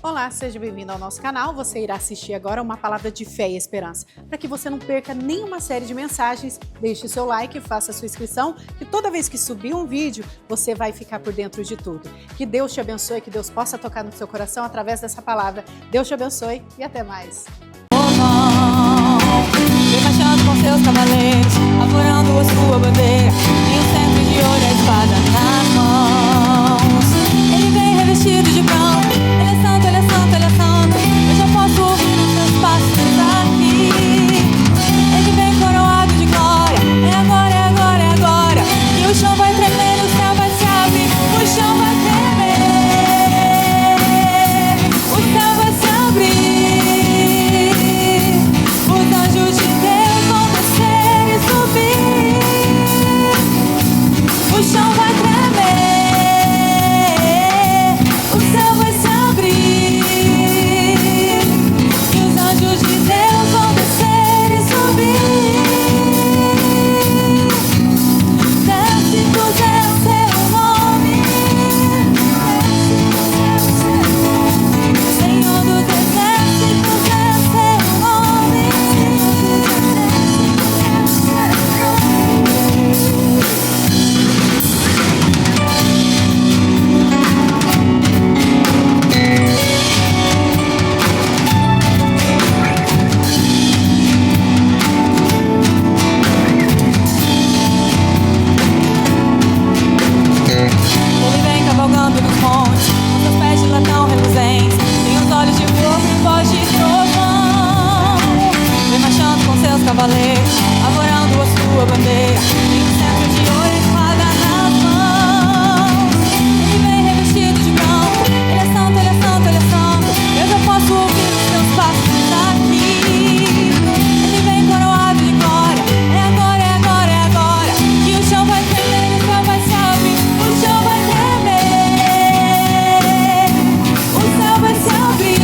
Olá, seja bem-vindo ao nosso canal. Você irá assistir agora uma palavra de fé e esperança. Para que você não perca nenhuma série de mensagens, deixe o seu like e faça a sua inscrição, que toda vez que subir um vídeo, você vai ficar por dentro de tudo. Que Deus te abençoe, que Deus possa tocar no seu coração através dessa palavra. Deus te abençoe e até mais. Vem marchando com seus cavaleiros, aforando a sua bandeira, em um centro de ouro a espada nas mãos. Ele vem revestido de branco, ele é santo, ele é santo, ele é santo. Eu já posso ouvir os seus passos aqui. Ele vem coroado de glória, é agora, é agora, é agora. E o chão vai tremer, o céu vai se abrir, o chão vai tremer, o céu vai se abrir. Os anjos de Deus vão descer e subir. O chão vai tremer, o céu vai se abrir. E os anjos de Deus vão descer e subir. Exércitos é o seu nome, Senhor dos exércitos é o seu nome. Ele vem cavalgando nos montes, com seus pés de latão reluzentes, tem os olhos de fogo e voz de trovão. Vem marchando com seus cavaleiros, avorando a sua bandeira, em um centro de ouro e espada nas mãos. Ele vem revestido de branco, ele é santo, ele é santo, ele é santo. Eu já posso ouvir os seus passos aqui. Ele vem coroado de glória, é agora, é agora, é agora. E o chão vai tremer, o céu vai se abrir, o chão vai tremer, o céu vai se abrir.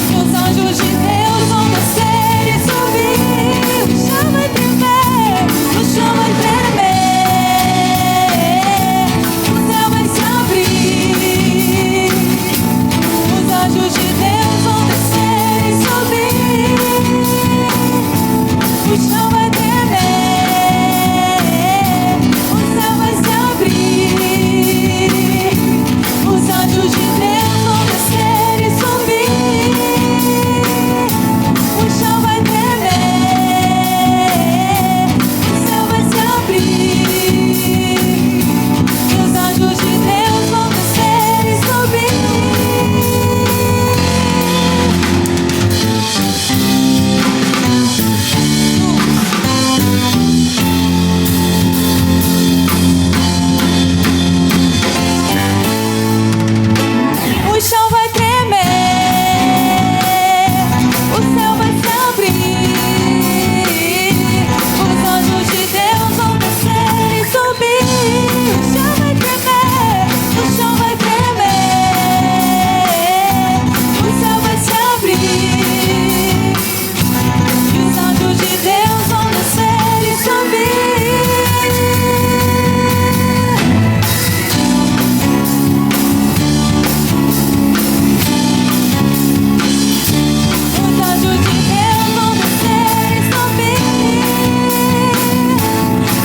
E os anjos de Deus vão descer e subir. O chão vai tremer, o chão vai tremer, o céu vai se abrir. Os anjos de Deus vão descer e subir. O chão vai tremer, o céu vai se abrir. Os anjos de Deus vão descer e subir. O chão vai tremer, o céu vai se abrir. E os anjos de Deus vão descer e subir. O chão vai tremer, o céu vai se abrir. Os anjos de Deus vão descer e subir. O chão vai tremer, o chão vai tremer, o céu vai se abrir. E os anjos de Deus vão descer e subir. Os anjos de Deus vão descer e subir.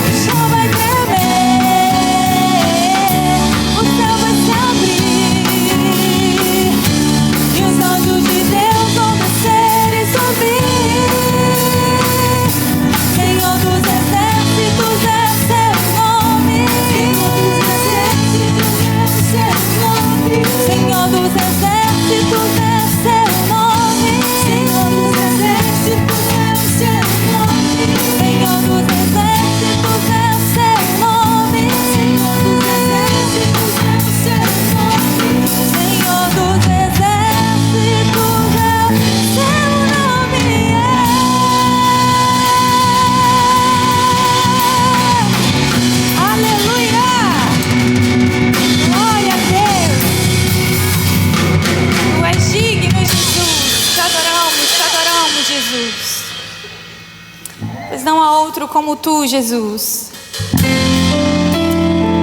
O chão vai tremer, o céu vai se abrir. E os anjos de Deus vão descer e subir. Senhor dos exércitos é o seu nome. Senhor dos exércitos é o seu nome. Senhor dos exércitos é o seu nome. Senhor dos exércitos é o seu nome. Senhor dos exércitos é o seu nome. Senhor dos exércitos é o seu nome. Aleluia! Glória a Deus! Tu és digno, Jesus. Te adoramos, Jesus. Pois não há outro como tu, Jesus.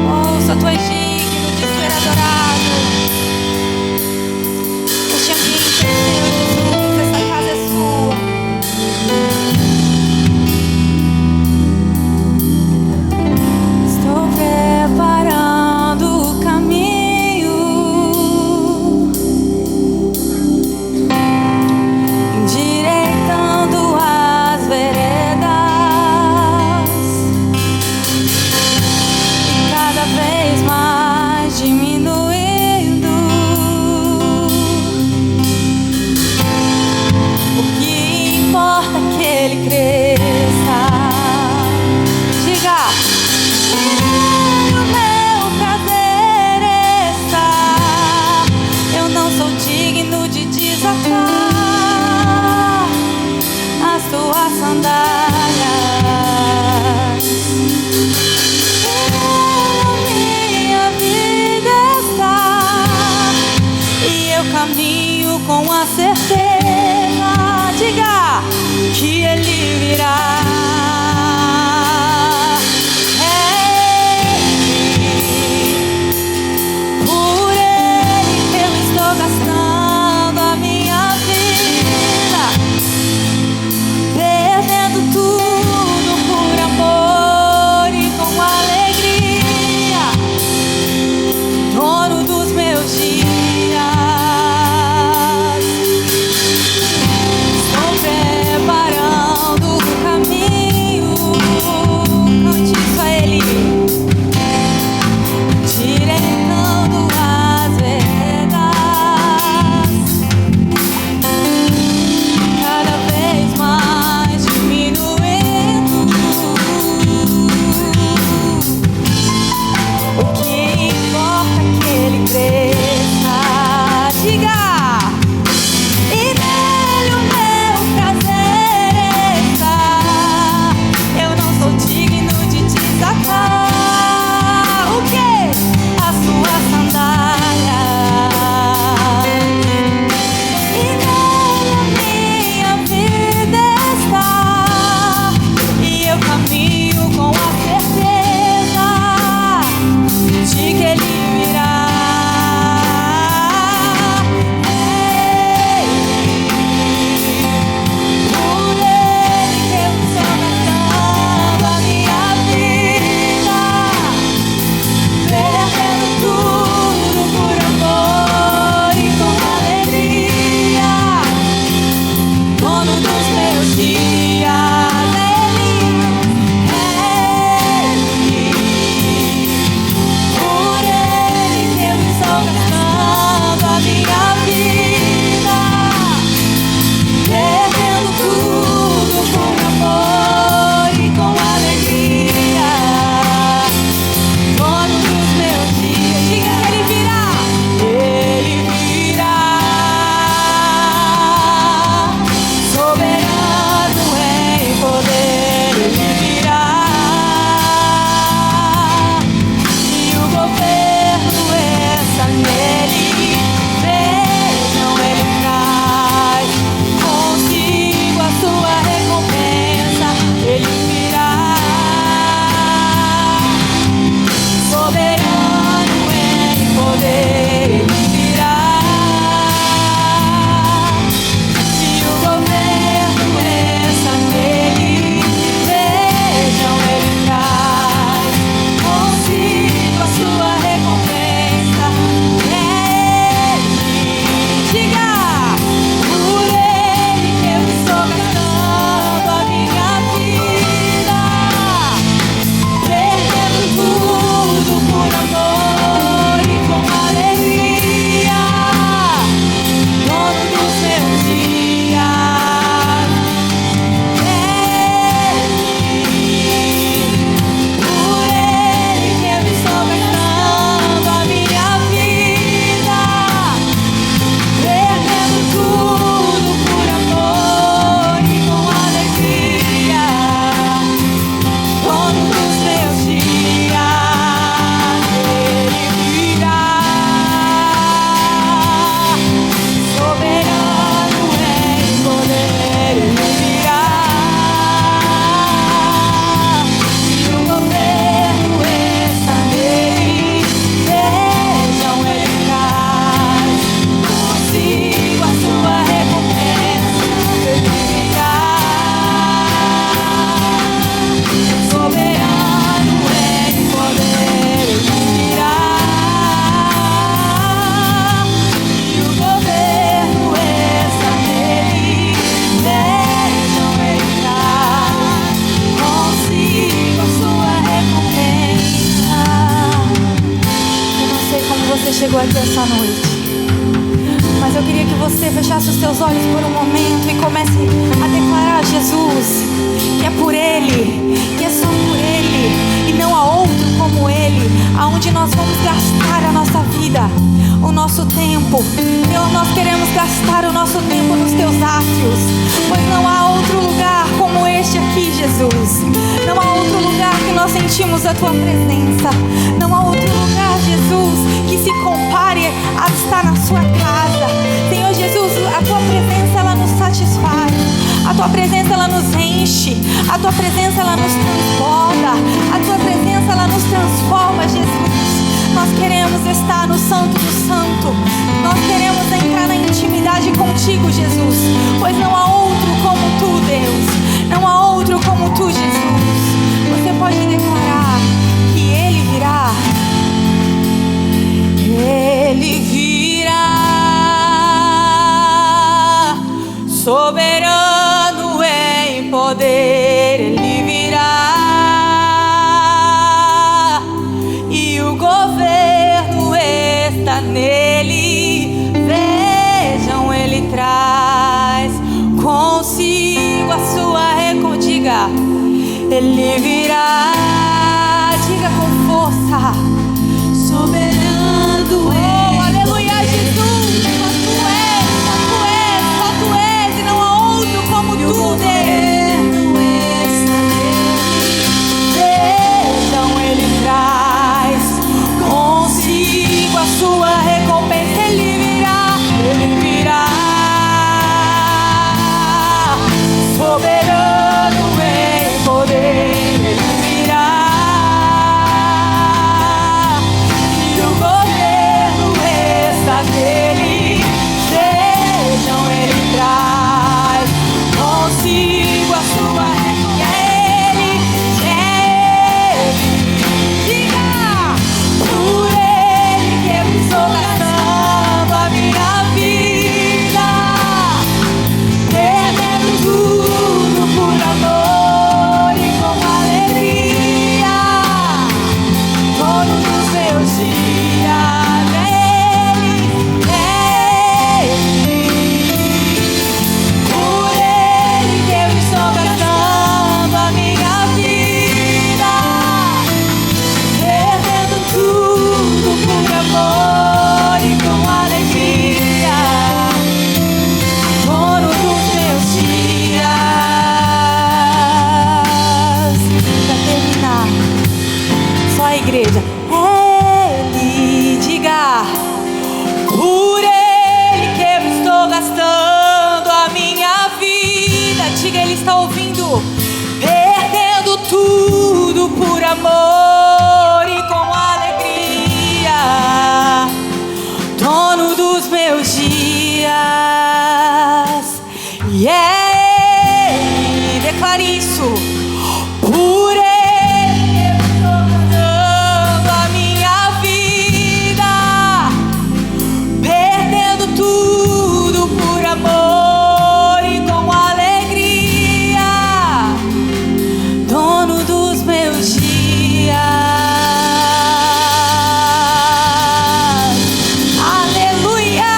Oh, só tu és digno de ser adorado. caminho com a certeza, diga, que Ele virá. Por Ele que eu estou gastando a minha vida, perdendo tudo por amor e com alegria, dono dos meus dias. Estou preparando o caminho, cante a Ele, direitando as veredas, cada vez mais diminuindo. O que importa é que Ele cresça, diga, e nele o meu prazer está. Eu não sou digno de desatar o que? As suas sandálias. E nele a minha vida está, e eu caminho com a certeza de que Ele virá. Por Ele que eu estou gastando a minha vida, perdendo tudo por amor e com alegria, dono dos meus dias. Por Ele que eu estou gastando a minha vida, perdendo tudo por amor e com alegria, dono dos meus dias. Diga que Ele virá. Ele virá, soberano em poder. Ele virá, e o governo está nele. Vejam, Ele traz consigo a sua recompensa. Ele virá, soberano em poder. Ele virá, e o governo está nele. Vejam, Ele traz consigo a sua recompensa. Ele, diga, por Ele que eu estou gastando a minha vida, perdendo tudo por amor e com alegria, dono dos meus dias. Por Ele que eu estou gastando a minha vida, perdendo tudo por amor e com alegria, dono dos meus dias. Ele virá, soberano em poder. Ele virá, e o governo está nele. Vejam, Ele traz consigo a sua recompensa. Ele virá, soberano em poder. Ele virá, e o governo está nele. Vejam, Ele traz consigo a sua recompensa. Eu não sei como você chegou aqui essa noite, mas eu queria que você fechasse os seus olhos por um momento e comece a declarar a Jesus que é por Ele, que é só por Ele e não há outro como Ele, aonde nós vamos gastar a nossa vida, o nosso tempo. Deus, nós queremos gastar o nosso tempo nos Teus átrios, pois não há outro lugar como este aqui, Jesus. Não há outro lugar que nós sentimos a Tua presença. Não há outro lugar, Jesus, que se compare a estar na Sua casa. presença, ela nos enche. A tua presença, ela nos transborda. A tua presença, ela nos transforma, Jesus. Nós queremos estar no Santo do Santo. Nós queremos entrar na intimidade contigo, Jesus. Pois não há outro como tu, Deus. Não há outro como tu, Jesus. Você pode declarar que Ele virá. Ele virá, soberano em poder. Ele virá e o governo está nele. Vejam, Ele traz consigo a sua diga, Ele virá. Diga com força: soberano é. Oh, aleluia, Jesus. Só tu és, e não há outro como tu, Deus. Vejam, Ele traz consigo a sua recompensa. Ele virá, Ele virá, soberano em poder. Ele virá e o governo está nele. Vejam, Ele traz consigo a sua recompensa. É Ele. Diga: por Ele que eu estou gastando a minha vida, perdendo tudo por amor e com alegria. Todos os meus dias é Ele. Por Ele que eu estou gastando a minha vida, perdendo tudo por amor e com alegria. Dono dos meus dias. Pra terminar, só a igreja. Ele, diga: por Ele que eu estou gastando a minha vida. Diga, Ele está ouvindo. Perdendo tudo por amor e com alegria. Dono dos meus dias. E Ele, declare isso. Por Ele eu estou dando a minha vida, perdendo tudo por amor e com alegria. Dono dos meus dias. Aleluia!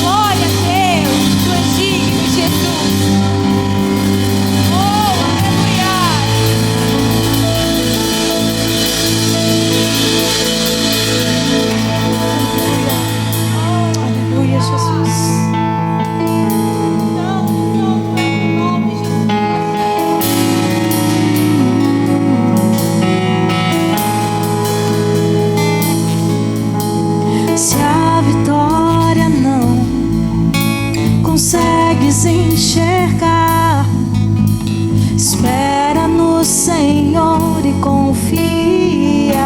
Glória a Deus! Tu és digno, Jesus. Oh, aleluia! Aleluia, Jesus. Se a vitória não consegues enxergar, espera no Senhor e confia.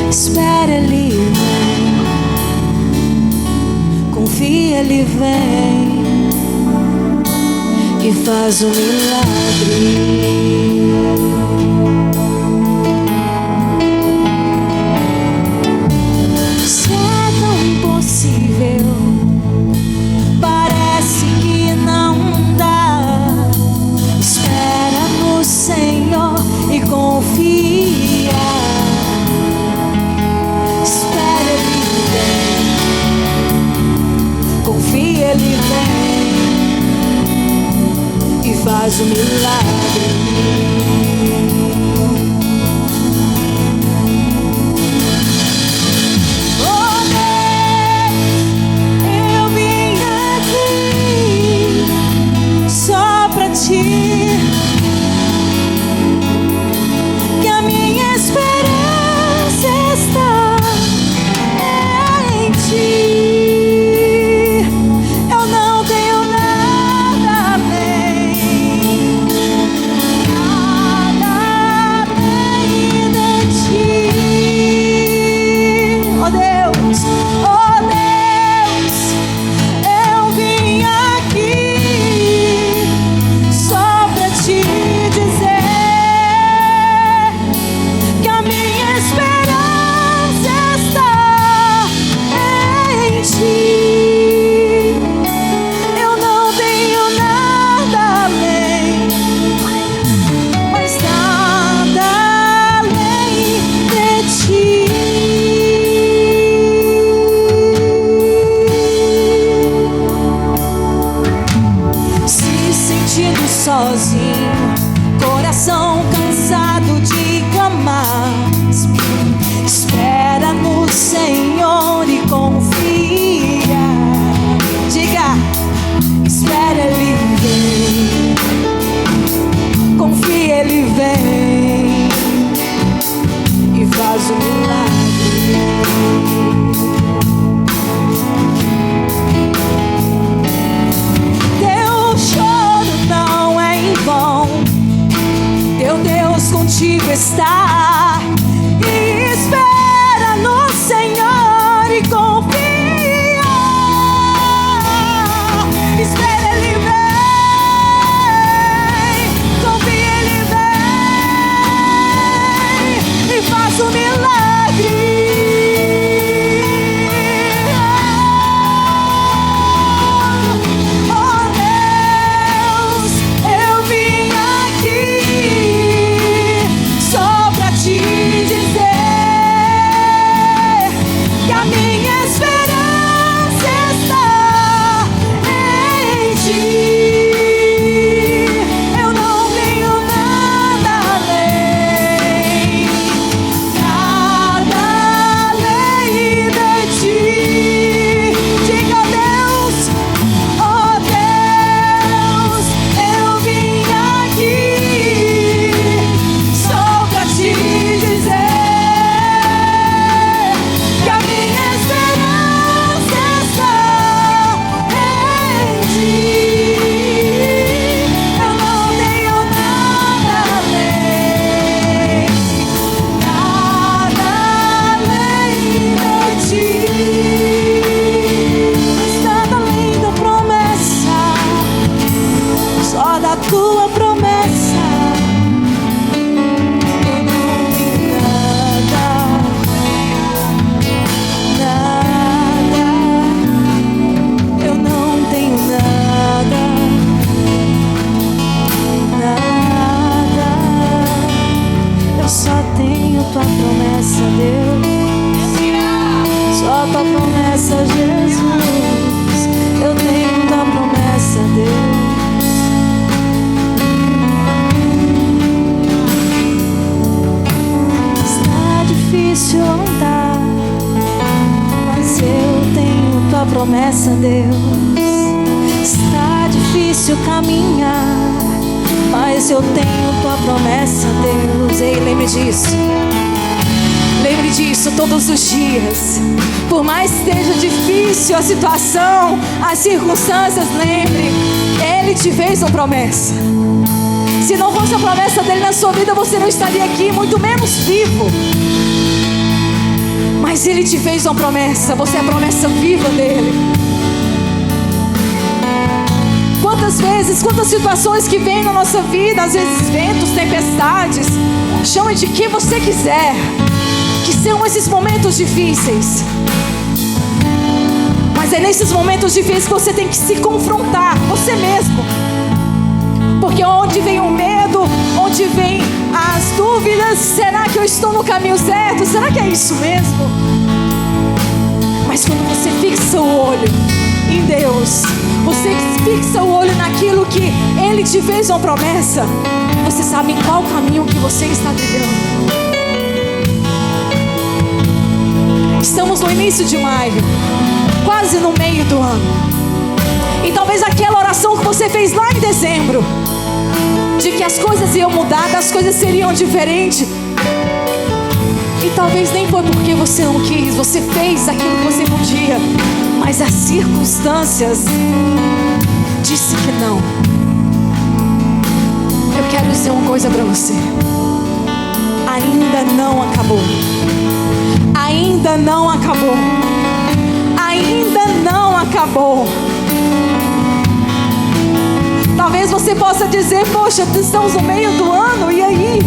Espera, Ele vem. Confia, Ele vem e faz um milagre. Se é tão impossível, parece que não dá. Espera no Senhor e confia. Espera, Ele vem. Confia, Ele vem e faz um milagre. sozinho, coração cansado de clamar. Espera no Senhor e confia. Diga, espera, Ele vem. Confia, Ele vem e faz um milagre. Teu choro não é em vão, teu Deus contigo está. E espera no Senhor e confia. Espera, Ele vem. Confia, Ele vem e faz um milagre. Oh Deus, eu vim aqui só pra te dizer que a minha esperança está em ti. Eu não tenho nada além de ti. Diga, Deus, oh Deus, eu vim aqui só pra te dizer que a minha esperança está em ti. Eu não tenho nada além de ti. Nada além da promessa, só da tua promessa. Eu não tenho nada, eu não tenho nada, eu só tenho tua promessa, Deus. Só tua promessa, Jesus. Eu tenho tua promessa, Deus. Está difícil andar, mas eu tenho tua promessa, Deus. Está difícil caminhar, mas eu tenho tua promessa, Deus. Ei, lembre disso. Lembre disso todos os dias. Por mais que esteja difícil a situação, as circunstâncias, lembre, Ele te fez uma promessa. Se não fosse a promessa dele na sua vida, você não estaria aqui, muito menos vivo. Mas Ele te fez uma promessa. Você é a promessa viva dele. Quantas vezes, quantas situações que vêm na nossa vida, às vezes ventos, tempestades, chame de que você quiser, que são esses momentos difíceis. Mas é nesses momentos difíceis que você tem que se confrontar, você mesmo. Porque onde vem o medo, onde vem as dúvidas, será que eu estou no caminho certo? Será que é isso mesmo? Mas quando você fixa o olho em Deus, você fixa o olho naquilo que Ele te fez uma promessa, você sabe em qual caminho que você está trilhando. Estamos no início de maio, quase no meio do ano. E talvez aquela oração que você fez lá em dezembro, de que as coisas iam mudar, que as coisas seriam diferentes, e talvez nem foi porque você não quis, você fez aquilo que você podia, mas as circunstâncias disse que não. Eu quero dizer uma coisa para você: ainda não acabou. Ainda não acabou. Ainda não acabou. Talvez você possa dizer: poxa, estamos no meio do ano, e aí?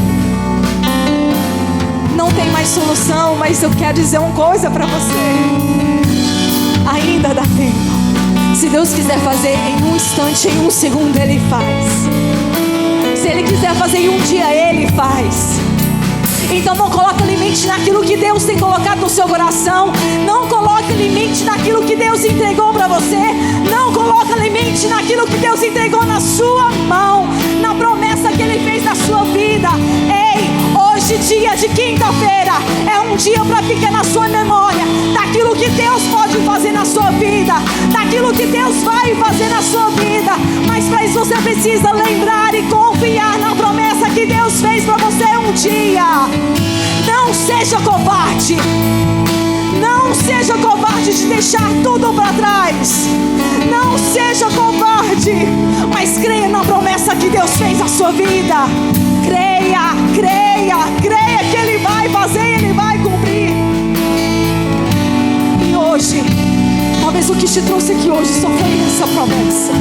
Não tem mais solução, mas eu quero dizer uma coisa para você: ainda dá tempo. Se Deus quiser fazer em um instante, em um segundo, Ele faz. Se Ele quiser fazer em um dia, Ele faz. Então não coloque limite naquilo que Deus tem colocado no seu coração. Não coloque limite naquilo que Deus entregou para você. Não coloque coloca limite naquilo que Deus entregou na sua mão, na promessa que Ele fez na sua vida. Ei, hoje, dia de quinta-feira, é um dia para ficar na sua memória daquilo que Deus pode fazer na sua vida, daquilo que Deus vai fazer na sua vida. Mas para isso você precisa lembrar e confiar na promessa que Deus fez para você um dia. Não seja covarde. Não seja covarde de deixar tudo para trás. Não seja covarde, mas creia na promessa que Deus fez na sua vida. Creia, creia, creia que Ele vai fazer e Ele vai cumprir. E hoje, talvez o que te trouxe aqui hoje só foi essa promessa.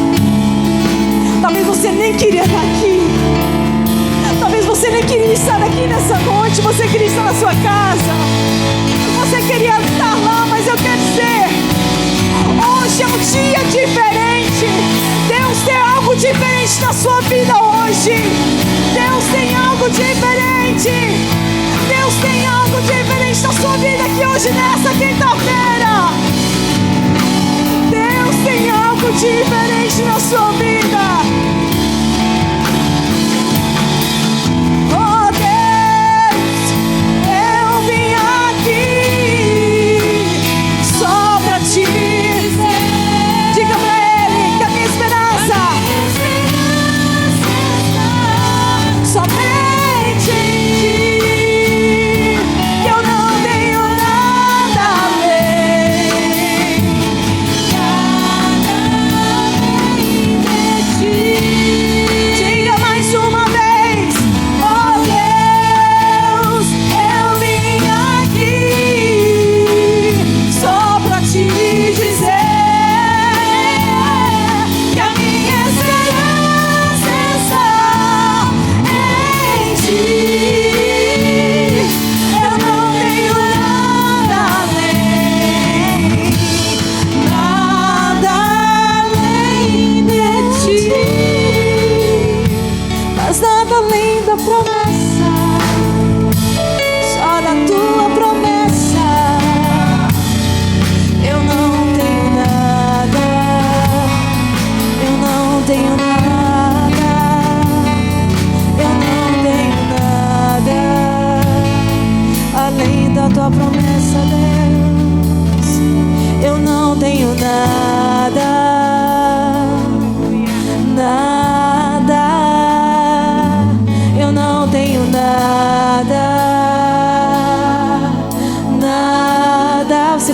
Talvez você nem queria estar aqui. Talvez você nem queria estar aqui nessa noite. Você queria estar na sua casa. Você queria estar lá, mas eu quero dizer, hoje é um dia diferente. Deus tem algo diferente na sua vida hoje. Deus tem algo diferente. Deus tem algo diferente na sua vida aqui hoje, nessa quinta-feira. Deus tem algo diferente na sua vida.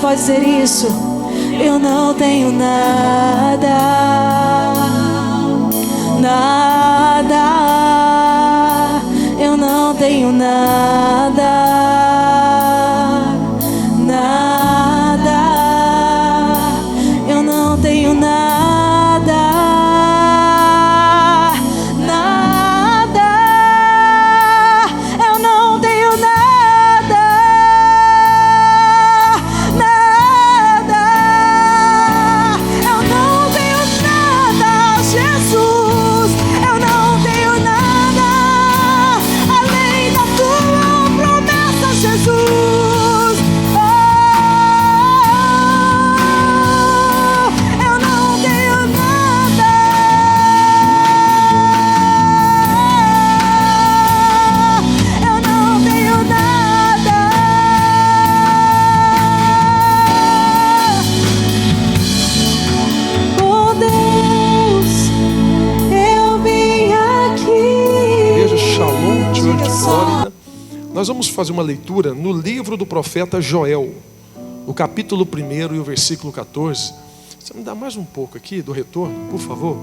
Pode dizer isso. Eu não tenho nada, nada. Eu não tenho nada, nada. Eu não tenho nada, nada. Eu não tenho nada. Nós vamos fazer uma leitura no livro do profeta Joel, o capítulo 1 e o versículo 14. Você me dá mais um pouco aqui do retorno, por favor?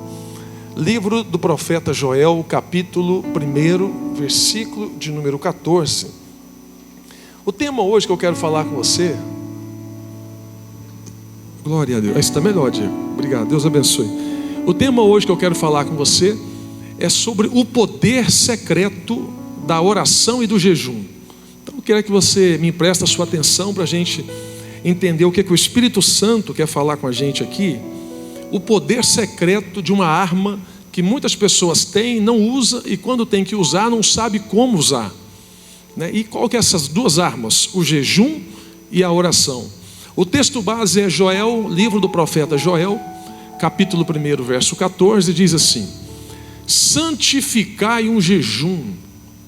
Livro do profeta Joel, capítulo 1, versículo de número 14. O tema hoje que eu quero falar com você... Glória a Deus. Esse está melhor, Diego. Obrigado, Deus abençoe. O tema hoje que eu quero falar com você é sobre o poder secreto da oração e do jejum. Então eu quero que você me empreste a sua atenção para a gente entender o que o Espírito Santo quer falar com a gente aqui. O poder secreto de uma arma que muitas pessoas têm, não usa, e quando tem que usar não sabe como usar, né? E qual que é essas duas armas? O jejum e a oração. O texto base é Joel, livro do profeta Joel, capítulo 1, verso 14, diz assim: santificai um jejum,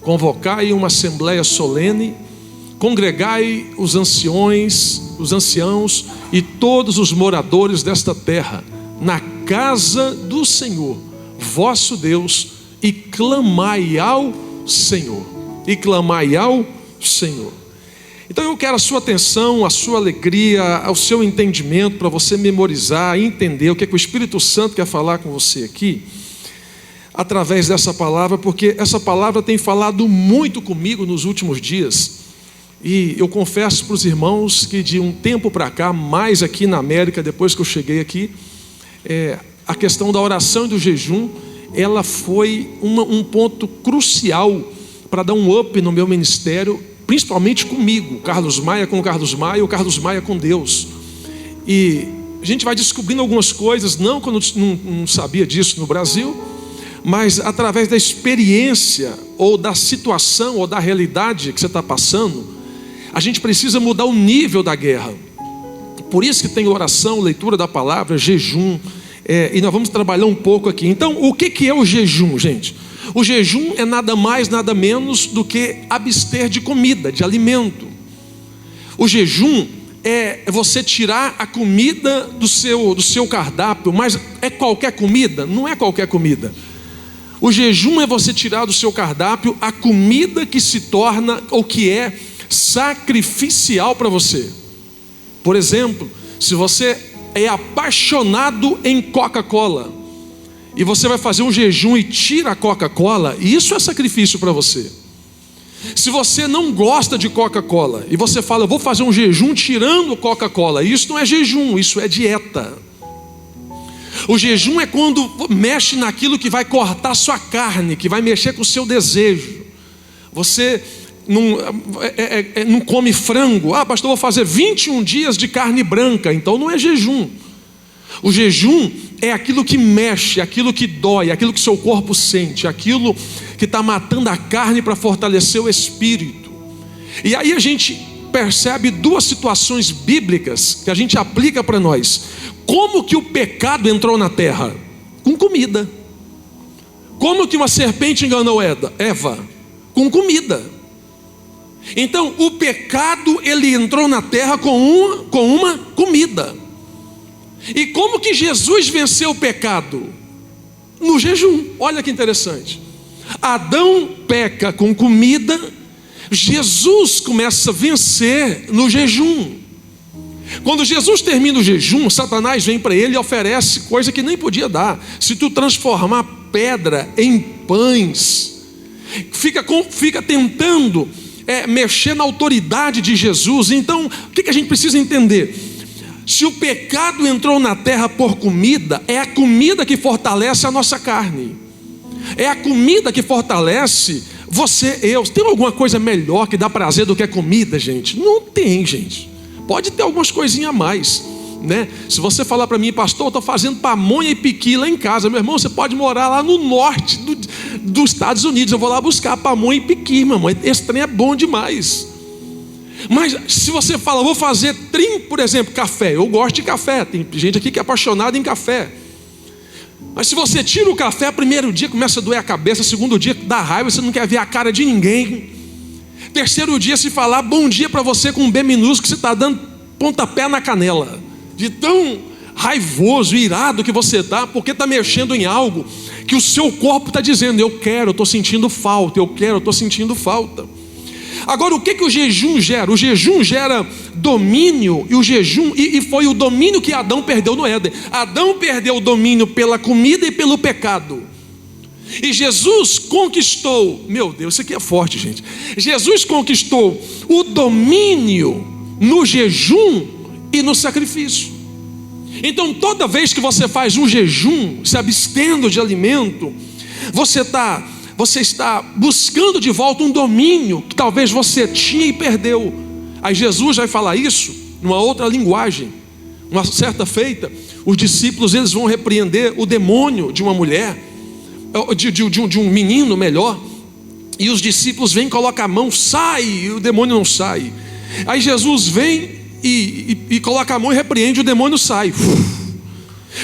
convocai uma assembleia solene, congregai os anciãos e todos os moradores desta terra, na casa do Senhor, vosso Deus, e clamai ao Senhor. E clamai ao Senhor. Então eu quero a sua atenção, a sua alegria, o seu entendimento, para você memorizar, entender o que é que o Espírito Santo quer falar com você aqui, através dessa palavra, porque essa palavra tem falado muito comigo nos últimos dias. E eu confesso para os irmãos que de um tempo para cá, mais aqui na América, depois que eu cheguei aqui, a questão da oração e do jejum, ela foi um ponto crucial para dar um up no meu ministério, principalmente comigo, Carlos Maia com o Carlos Maia e o Carlos Maia com Deus. E a gente vai descobrindo algumas coisas, não que eu não sabia disso no Brasil, mas através da experiência, ou da situação, ou da realidade que você está passando, a gente precisa mudar o nível da guerra. Por isso que tem oração, leitura da palavra, jejum, e nós vamos trabalhar um pouco aqui. Então, o que é o jejum, gente? O jejum é nada mais, nada menos do que abster de comida, de alimento. O jejum é você tirar a comida do seu cardápio, mas é qualquer comida? Não é qualquer comida. O jejum é você tirar do seu cardápio a comida que se torna, ou que é sacrificial para você. Por exemplo, se você é apaixonado em Coca-Cola, e você vai fazer um jejum e tira a Coca-Cola, isso é sacrifício para você. Se você não gosta de Coca-Cola, e você fala, eu vou fazer um jejum tirando Coca-Cola, isso não é jejum, isso é dieta. O jejum é quando mexe naquilo que vai cortar sua carne, que vai mexer com o seu desejo. Você não come frango. Ah, pastor, vou fazer 21 dias de carne branca. Então não é jejum. O jejum é aquilo que mexe, aquilo que dói, aquilo que seu corpo sente, aquilo que está matando a carne para fortalecer o espírito. E aí a gente percebe duas situações bíblicas que a gente aplica para nós. Como que o pecado entrou na terra? Com comida. Como que uma serpente enganou Eva? Com comida. Então o pecado, ele entrou na terra com uma comida. E como que Jesus venceu o pecado? No jejum. Olha que interessante. Adão peca com comida, Jesus começa a vencer no jejum. Quando Jesus termina o jejum, Satanás vem para ele e oferece coisa que nem podia dar. Se tu transformar pedra em pães, fica tentando mexer na autoridade de Jesus. Então, o que a gente precisa entender? Se o pecado entrou na terra por comida, é a comida que fortalece a nossa carne. É a comida que fortalece você, eu. Tem alguma coisa melhor que dá prazer do que a comida, gente? Não tem, gente. Pode ter algumas coisinhas a mais, né? Se você falar para mim, pastor, eu estou fazendo pamonha e piqui lá em casa. Meu irmão, você pode morar lá no norte dos Estados Unidos. Eu vou lá buscar pamonha e piqui, meu irmão. Esse trem é bom demais. Mas se você fala, vou fazer por exemplo, café. Eu gosto de café. Tem gente aqui que é apaixonada em café. Mas se você tira o café, primeiro dia começa a doer a cabeça, segundo dia dá raiva, você não quer ver a cara de ninguém. Terceiro dia, se falar bom dia para você com um B minúsculo, você está dando pontapé na canela. De tão raivoso, irado que você está, porque está mexendo em algo que o seu corpo está dizendo, eu estou sentindo falta, eu estou sentindo falta. Agora, o que o jejum gera? O jejum gera domínio, e o jejum, e foi o domínio que Adão perdeu no Éden. Adão perdeu o domínio pela comida e pelo pecado. E Jesus conquistou, meu Deus, isso aqui é forte, gente. Jesus conquistou o domínio no jejum e no sacrifício. Então, toda vez que você faz um jejum, se abstendo de alimento, você está buscando de volta um domínio que talvez você tinha e perdeu. Aí Jesus vai falar isso numa outra linguagem. Uma certa feita, os discípulos eles vão repreender o demônio de uma mulher, de um menino melhor, e os discípulos vêm, colocam a mão, sai, e o demônio não sai. Aí Jesus vem e coloca a mão e repreende, o demônio sai.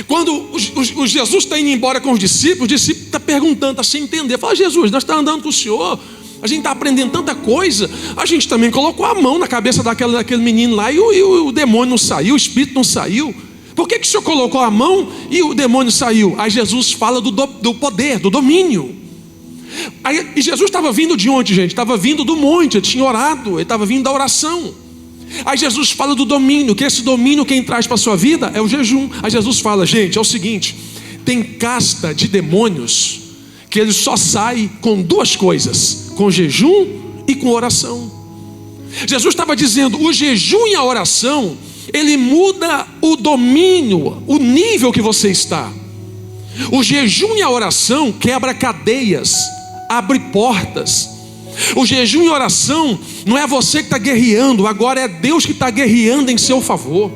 Quando o Jesus está indo embora com os discípulos, o discípulo está perguntando, está sem entender. Fala: Jesus, nós estamos andando com o Senhor, a gente está aprendendo tanta coisa. A gente também colocou a mão na cabeça daquele menino lá e o demônio não saiu, o espírito não saiu. Por que o Senhor colocou a mão e o demônio saiu? Aí Jesus fala do poder, do domínio. E Jesus estava vindo de onde, gente? Estava vindo do monte, ele tinha orado, ele estava vindo da oração. Aí Jesus fala do domínio, que esse domínio quem traz para a sua vida é o jejum. Aí Jesus fala: gente, é o seguinte, tem casta de demônios que ele só sai com duas coisas: com jejum e com oração. Jesus estava dizendo: o jejum e a oração, ele muda o domínio, o nível que você está. O jejum e a oração quebra cadeias, abre portas. O jejum e oração não é você que está guerreando, agora é Deus que está guerreando em seu favor.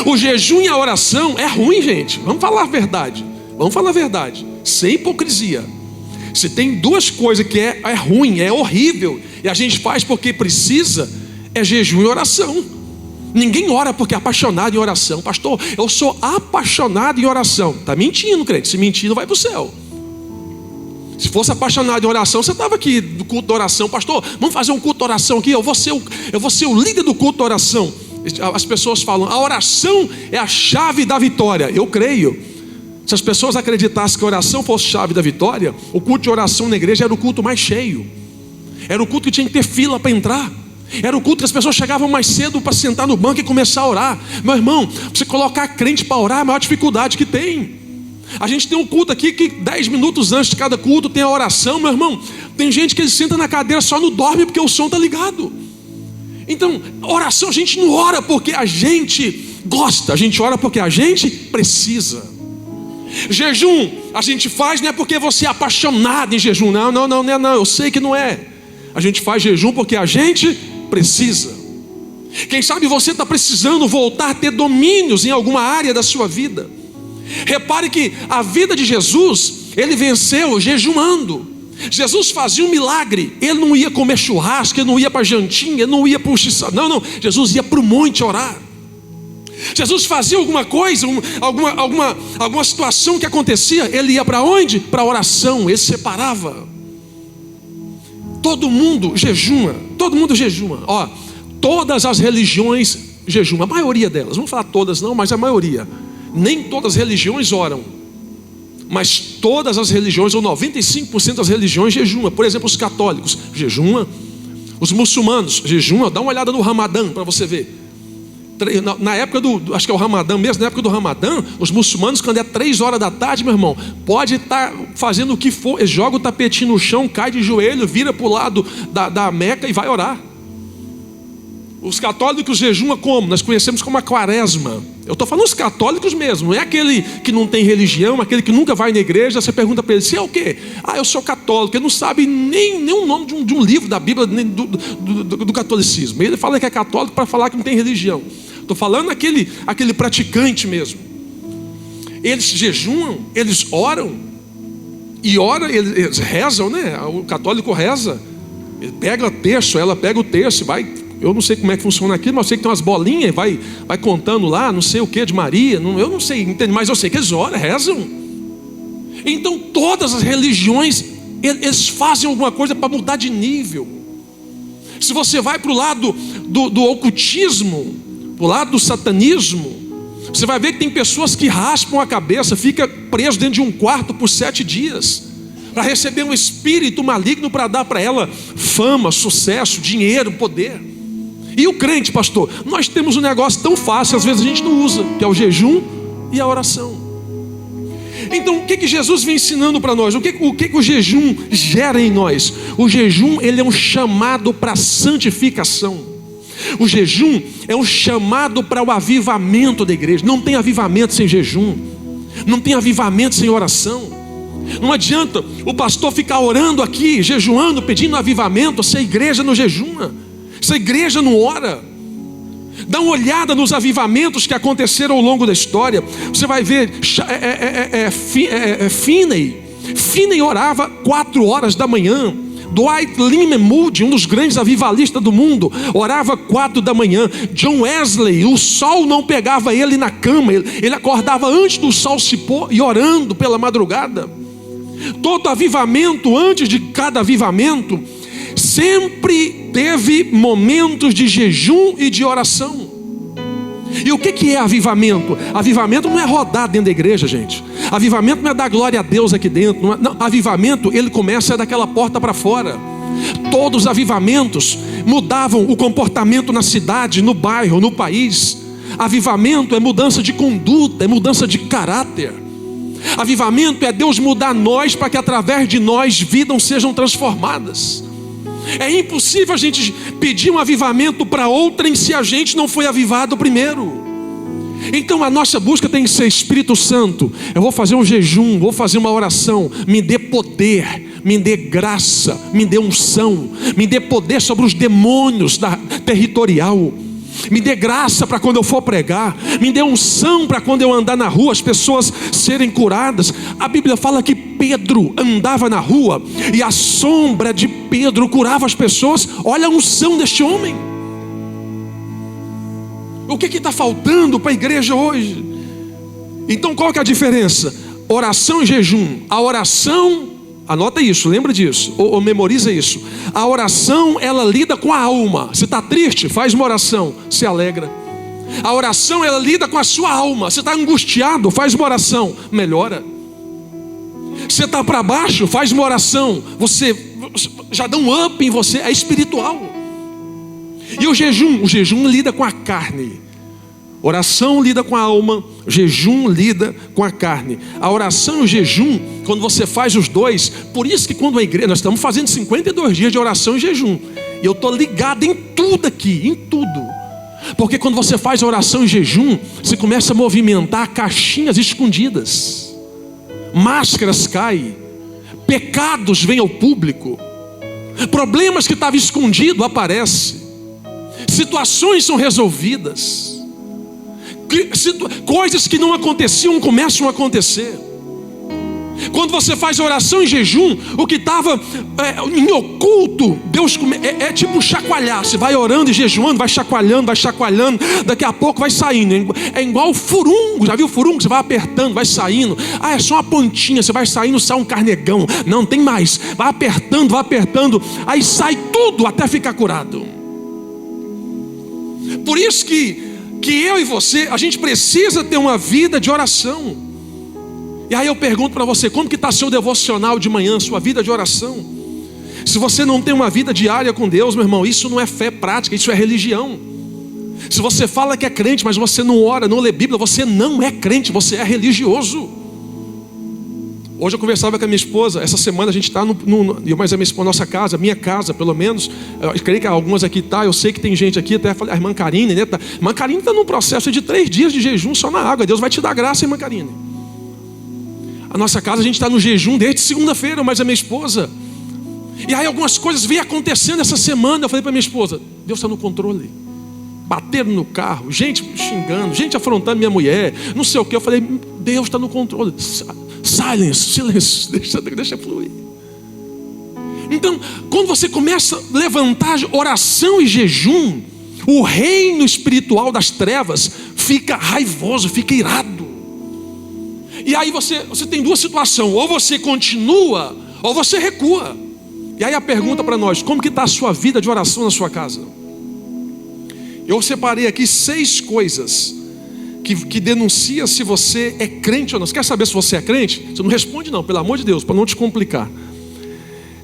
O jejum e a oração é ruim, gente. Vamos falar a verdade. Vamos falar a verdade, sem hipocrisia. Se tem duas coisas que é ruim, é horrível, e a gente faz porque precisa, é jejum e oração. Ninguém ora porque é apaixonado em oração. Pastor, eu sou apaixonado em oração. Está mentindo, crente. Se mentir, não vai para o céu. Se fosse apaixonado em oração, você estava aqui no culto da oração. Pastor, vamos fazer um culto de oração aqui. Eu vou ser o líder do culto da oração. As pessoas falam: a oração é a chave da vitória. Eu creio. Se as pessoas acreditassem que a oração fosse chave da vitória, o culto de oração na igreja era o culto mais cheio. Era o culto que tinha que ter fila para entrar. Era o culto que as pessoas chegavam mais cedo para sentar no banco e começar a orar. Meu irmão, você colocar crente para orar é a maior dificuldade que tem. A gente tem um culto aqui que 10 minutos antes de cada culto tem a oração. Meu irmão, tem gente que ele senta na cadeira só não dorme porque o som está ligado. Então, oração a gente não ora porque a gente gosta, a gente ora porque a gente precisa. Jejum a gente faz não é porque você é apaixonado em jejum. Não, eu sei que não é. A gente faz jejum porque a gente precisa. Quem sabe você está precisando voltar a ter domínios em alguma área da sua vida. Repare que a vida de Jesus, ele venceu jejuando. Jesus fazia um milagre, ele não ia comer churrasco, ele não ia para jantinha, ele não ia para o xixá. Não, Jesus ia para o monte orar. Jesus fazia alguma coisa, alguma situação que acontecia, ele ia para onde? Para a oração, ele separava. Todo mundo jejuma. Ó, todas as religiões jejumam, a maioria delas. Não vou falar todas não, mas a maioria. Nem todas as religiões oram, mas todas as religiões, ou 95% das religiões jejumam. Por exemplo, os católicos jejumam, os muçulmanos jejumam. Dá uma olhada no Ramadã para você ver. Na época acho que é o Ramadã mesmo, na época do Ramadã, os muçulmanos, quando é 3 horas da tarde, meu irmão, pode estar fazendo o que for, joga o tapetinho no chão, cai de joelho, vira para o lado da Meca e vai orar. Os católicos jejumam como? Nós conhecemos como a quaresma. Eu estou falando os católicos mesmo, não é aquele que não tem religião, aquele que nunca vai na igreja. Você pergunta para ele: você é o quê? Eu sou católico. Ele não sabe nem o nome de um livro da Bíblia, nem do catolicismo. Ele fala que é católico para falar que não tem religião. Estou falando aquele praticante mesmo. Eles jejumam, eles oram. E oram, eles rezam, né? O católico reza. Ele pega o terço, ela pega o terço e vai. Eu não sei como é que funciona aquilo, mas eu sei que tem umas bolinhas, vai contando lá, não sei o que de Maria, eu não sei, mas eu sei que eles oram, rezam. Então todas as religiões, eles fazem alguma coisa para mudar de nível. Se você vai para o lado do ocultismo, para o lado do satanismo, você vai ver que tem pessoas que raspam a cabeça, fica preso dentro de um quarto por 7 dias, para receber um espírito maligno para dar para ela fama, sucesso, dinheiro, poder. E o crente, pastor, nós temos um negócio tão fácil, às vezes a gente não usa, que é o jejum e a oração. Então o que Jesus vem ensinando para nós? O que o jejum gera em nós? O jejum, ele é um chamado para a santificação. O jejum é um chamado para o avivamento da igreja. Não tem avivamento sem jejum, não tem avivamento sem oração. Não adianta o pastor ficar orando aqui, jejuando, pedindo avivamento, se a igreja não jejuma, se a igreja não ora. Dá uma olhada nos avivamentos que aconteceram ao longo da história. Você vai ver Finney orava 4 horas da manhã. Dwight Lyman Moody, um dos grandes avivalistas do mundo, orava 4 da manhã. John Wesley, o sol não pegava ele na cama, ele acordava antes do sol se pôr e orando pela madrugada. Todo avivamento, antes de cada avivamento, sempre teve momentos de jejum e de oração. E o que é avivamento? Avivamento não é rodar dentro da igreja, gente. Avivamento não é dar glória a Deus aqui dentro. Não, avivamento, ele começa daquela porta para fora. Todos os avivamentos mudavam o comportamento na cidade, no bairro, no país. Avivamento é mudança de conduta, é mudança de caráter. Avivamento é Deus mudar nós para que através de nós vidas sejam transformadas. É impossível a gente pedir um avivamento para outrem se a gente não foi avivado primeiro. Então a nossa busca tem que ser: Espírito Santo, eu vou fazer um jejum, vou fazer uma oração, me dê poder, me dê graça, me dê unção, me dê poder sobre os demônios territorial, me dê graça para quando eu for pregar, me dê unção para quando eu andar na rua as pessoas serem curadas. A Bíblia fala que Pedro andava na rua e a sombra de Pedro curava as pessoas. Olha a unção deste homem. O que está faltando para a igreja hoje? Então qual que é a diferença? Oração e jejum. A oração, anota isso, lembra disso, ou memoriza isso. A oração, ela lida com a alma. Você está triste? Faz uma oração, se alegra. A oração, ela lida com a sua alma. Você está angustiado? Faz uma oração, melhora. Você está para baixo? Faz uma oração, você já dá um up em você, é espiritual. E o jejum lida com a carne. Oração lida com a alma, jejum lida com a carne. A oração e o jejum, quando você faz os dois, por isso que quando a igreja, nós estamos fazendo 52 dias de oração e jejum, e eu estou ligado em tudo aqui, em tudo. Porque quando você faz oração e jejum, você começa a movimentar caixinhas escondidas. Máscaras caem, pecados vêm ao público, problemas que estavam escondidos aparecem, situações são resolvidas, coisas que não aconteciam começam a acontecer. Quando você faz oração em jejum, o que estava em oculto, Deus é tipo chacoalhar. Você vai orando e jejuando, vai chacoalhando, daqui a pouco vai saindo. É igual furungo, já viu furungo? Você vai apertando, vai saindo. Ah, é só uma pontinha, você vai saindo, sai um carnegão. Não, tem mais. Vai apertando, aí sai tudo até ficar curado. Por isso que eu e você, a gente precisa ter uma vida de oração. E aí eu pergunto para você, como que está seu devocional de manhã, sua vida de oração? Se você não tem uma vida diária com Deus, meu irmão, isso não é fé prática, isso é religião. Se você fala que é crente, mas você não ora, não lê Bíblia, você não é crente, você é religioso. Hoje eu conversava com a minha esposa, essa semana a gente está mas a minha esposa, nossa casa, minha casa pelo menos, eu creio que algumas aqui tá, eu sei que tem gente aqui, até a irmã Karine, né? A irmã Karine está num processo de 3 dias de jejum só na água. Deus vai te dar graça, irmã Karine. A nossa casa, a gente está no jejum desde segunda-feira, mas a minha esposa. E aí algumas coisas vêm acontecendo essa semana. Eu falei para minha esposa, Deus está no controle. Bateram no carro, gente xingando, gente afrontando minha mulher, não sei o que. Eu falei, Deus está no controle. Silêncio, deixa fluir. Então, quando você começa a levantar oração e jejum, o reino espiritual das trevas fica raivoso, fica irado. E aí você tem duas situações: ou você continua, ou você recua. E aí a pergunta para nós: como que está a sua vida de oração na sua casa? Eu separei aqui 6 coisas que denuncia se você é crente ou não. Você quer saber se você é crente? Você não responde não, pelo amor de Deus, para não te complicar.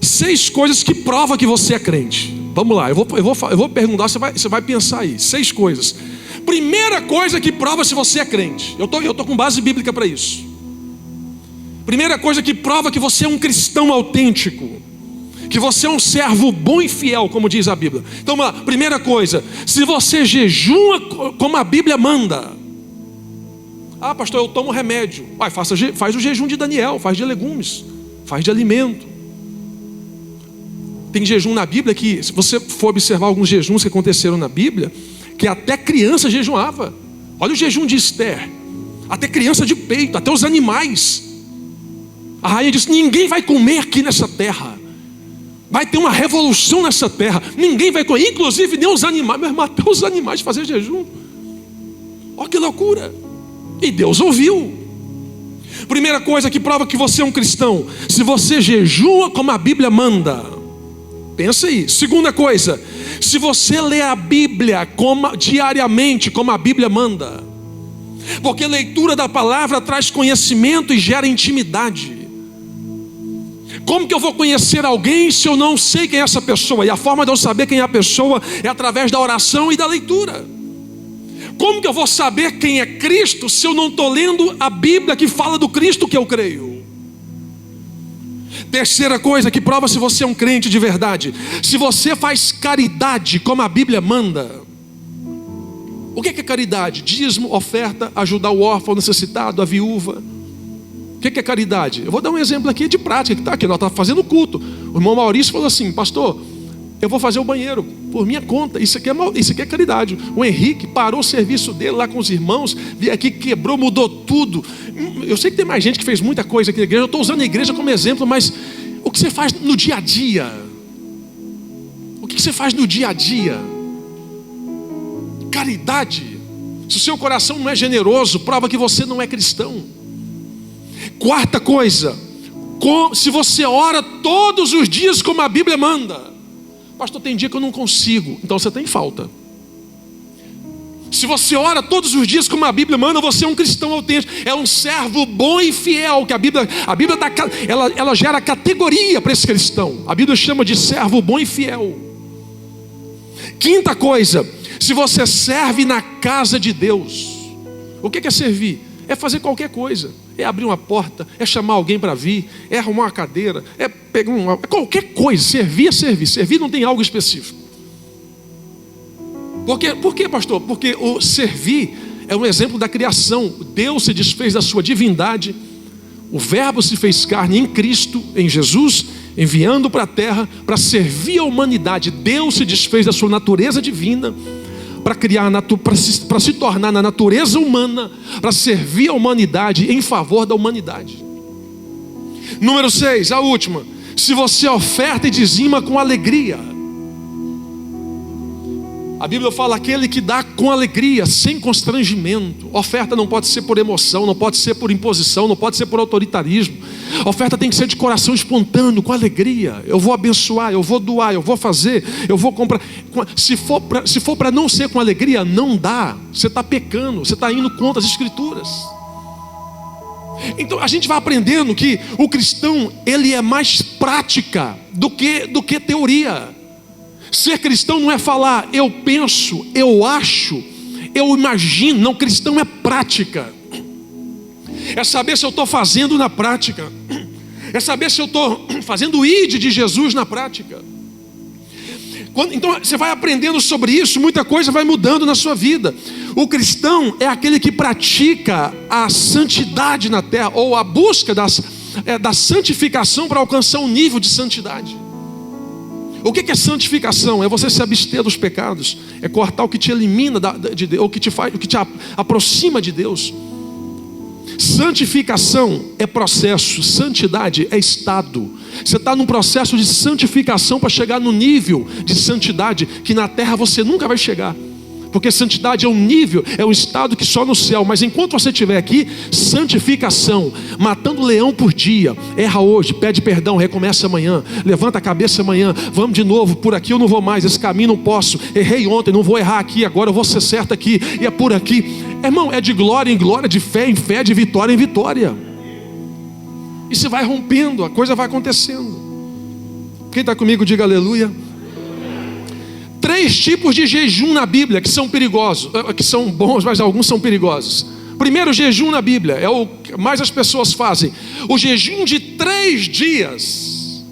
6 coisas que provam que você é crente. Vamos lá, eu vou perguntar, você vai pensar aí. 6 coisas. Primeira coisa que prova se você é crente. Eu tô com base bíblica para isso. Primeira coisa que prova que você é um cristão autêntico, que você é um servo bom e fiel, como diz a Bíblia. Então, primeira coisa, se você jejua como a Bíblia manda. Ah, pastor, eu tomo remédio. Faz o jejum de Daniel, faz de legumes, faz de alimento. Tem jejum na Bíblia que, se você for observar alguns jejuns que aconteceram na Bíblia, que até criança jejuava. Olha o jejum de Esther. Até criança de peito, até os animais. A rainha disse, ninguém vai comer aqui nessa terra. Vai ter uma revolução nessa terra. Ninguém vai comer, inclusive nem os animais. Vai matar os animais de fazer jejum. Olha que loucura. E Deus ouviu. Primeira coisa que prova que você é um cristão: se você jejua como a Bíblia manda. Pensa aí. Segunda coisa: se você lê a Bíblia diariamente como a Bíblia manda. Porque leitura da palavra traz conhecimento e gera intimidade. Como que eu vou conhecer alguém se eu não sei quem é essa pessoa? E a forma de eu saber quem é a pessoa é através da oração e da leitura. Como que eu vou saber quem é Cristo se eu não estou lendo a Bíblia que fala do Cristo que eu creio? Terceira coisa que prova se você é um crente de verdade: se você faz caridade como a Bíblia manda. O que é caridade? Dízimo, oferta, ajudar o órfão, necessitado, a viúva. O que é caridade? Eu vou dar um exemplo aqui de prática, que está aqui, nós estamos fazendo culto. O irmão Maurício falou assim: pastor, eu vou fazer o banheiro por minha conta. Isso aqui é caridade. O Henrique parou o serviço dele lá com os irmãos, veio aqui, quebrou, mudou tudo. Eu sei que tem mais gente que fez muita coisa aqui na igreja. Eu estou usando a igreja como exemplo, mas o que você faz no dia a dia? O que você faz no dia a dia? Caridade. Se o seu coração não é generoso, prova que você não é cristão. Quarta coisa: se você ora todos os dias como a Bíblia manda. Pastor, tem dia que eu não consigo. Então você tem falta. Se você ora todos os dias como a Bíblia manda, você é um cristão autêntico. É um servo bom e fiel. Que a Bíblia ela gera categoria para esse cristão. A Bíblia chama de servo bom e fiel. Quinta coisa: se você serve na casa de Deus. O que é servir? É fazer qualquer coisa. É abrir uma porta, é chamar alguém para vir, é arrumar uma cadeira, é pegar qualquer coisa. Servir é servir. Servir não tem algo específico. Por quê, pastor? Porque o servir é um exemplo da criação. Deus se desfez da sua divindade. O Verbo se fez carne em Cristo, em Jesus, enviando para a terra para servir a humanidade. Deus se desfez da sua natureza divina para criar, para se tornar na natureza humana, para servir a humanidade em favor da humanidade. Número 6, a última: se você oferta e dizima com alegria. A Bíblia fala: aquele que dá com alegria, sem constrangimento. Oferta não pode ser por emoção, não pode ser por imposição, não pode ser por autoritarismo. Oferta tem que ser de coração espontâneo, com alegria. Eu vou abençoar, eu vou doar, eu vou fazer, eu vou comprar. Se for para não ser com alegria, não dá. Você está pecando, você está indo contra as Escrituras. Então a gente vai aprendendo que o cristão, ele é mais prática do que teoria. Ser cristão não é falar eu penso, eu acho, eu imagino. Não, cristão é prática. É saber se eu estou fazendo na prática. É saber se eu estou fazendo o ID de Jesus na prática. Então você vai aprendendo sobre isso, muita coisa vai mudando na sua vida. O cristão é aquele que pratica a santidade na terra, ou a busca da santificação para alcançar um nível de santidade. O que é santificação? É você se abster dos pecados, é cortar o que te elimina de Deus, o que te aproxima de Deus. Santificação é processo, santidade é estado. Você está num processo de santificação para chegar no nível de santidade que na terra você nunca vai chegar. Porque santidade é um nível, é um estado que só no céu. Mas enquanto você estiver aqui, santificação, matando leão por dia. Erra hoje, pede perdão, recomeça amanhã. Levanta a cabeça amanhã, vamos de novo. Por aqui eu não vou mais, esse caminho não posso. Errei ontem, não vou errar aqui, agora eu vou ser certo aqui. E é por aqui. Irmão, é de glória em glória, de fé em fé, de vitória em vitória. E você vai rompendo, a coisa vai acontecendo. Quem está comigo, diga aleluia. 3 tipos de jejum na Bíblia que são perigosos, que são bons, mas alguns são perigosos. Primeiro jejum na Bíblia, é o que mais as pessoas fazem: o jejum de 3 dias.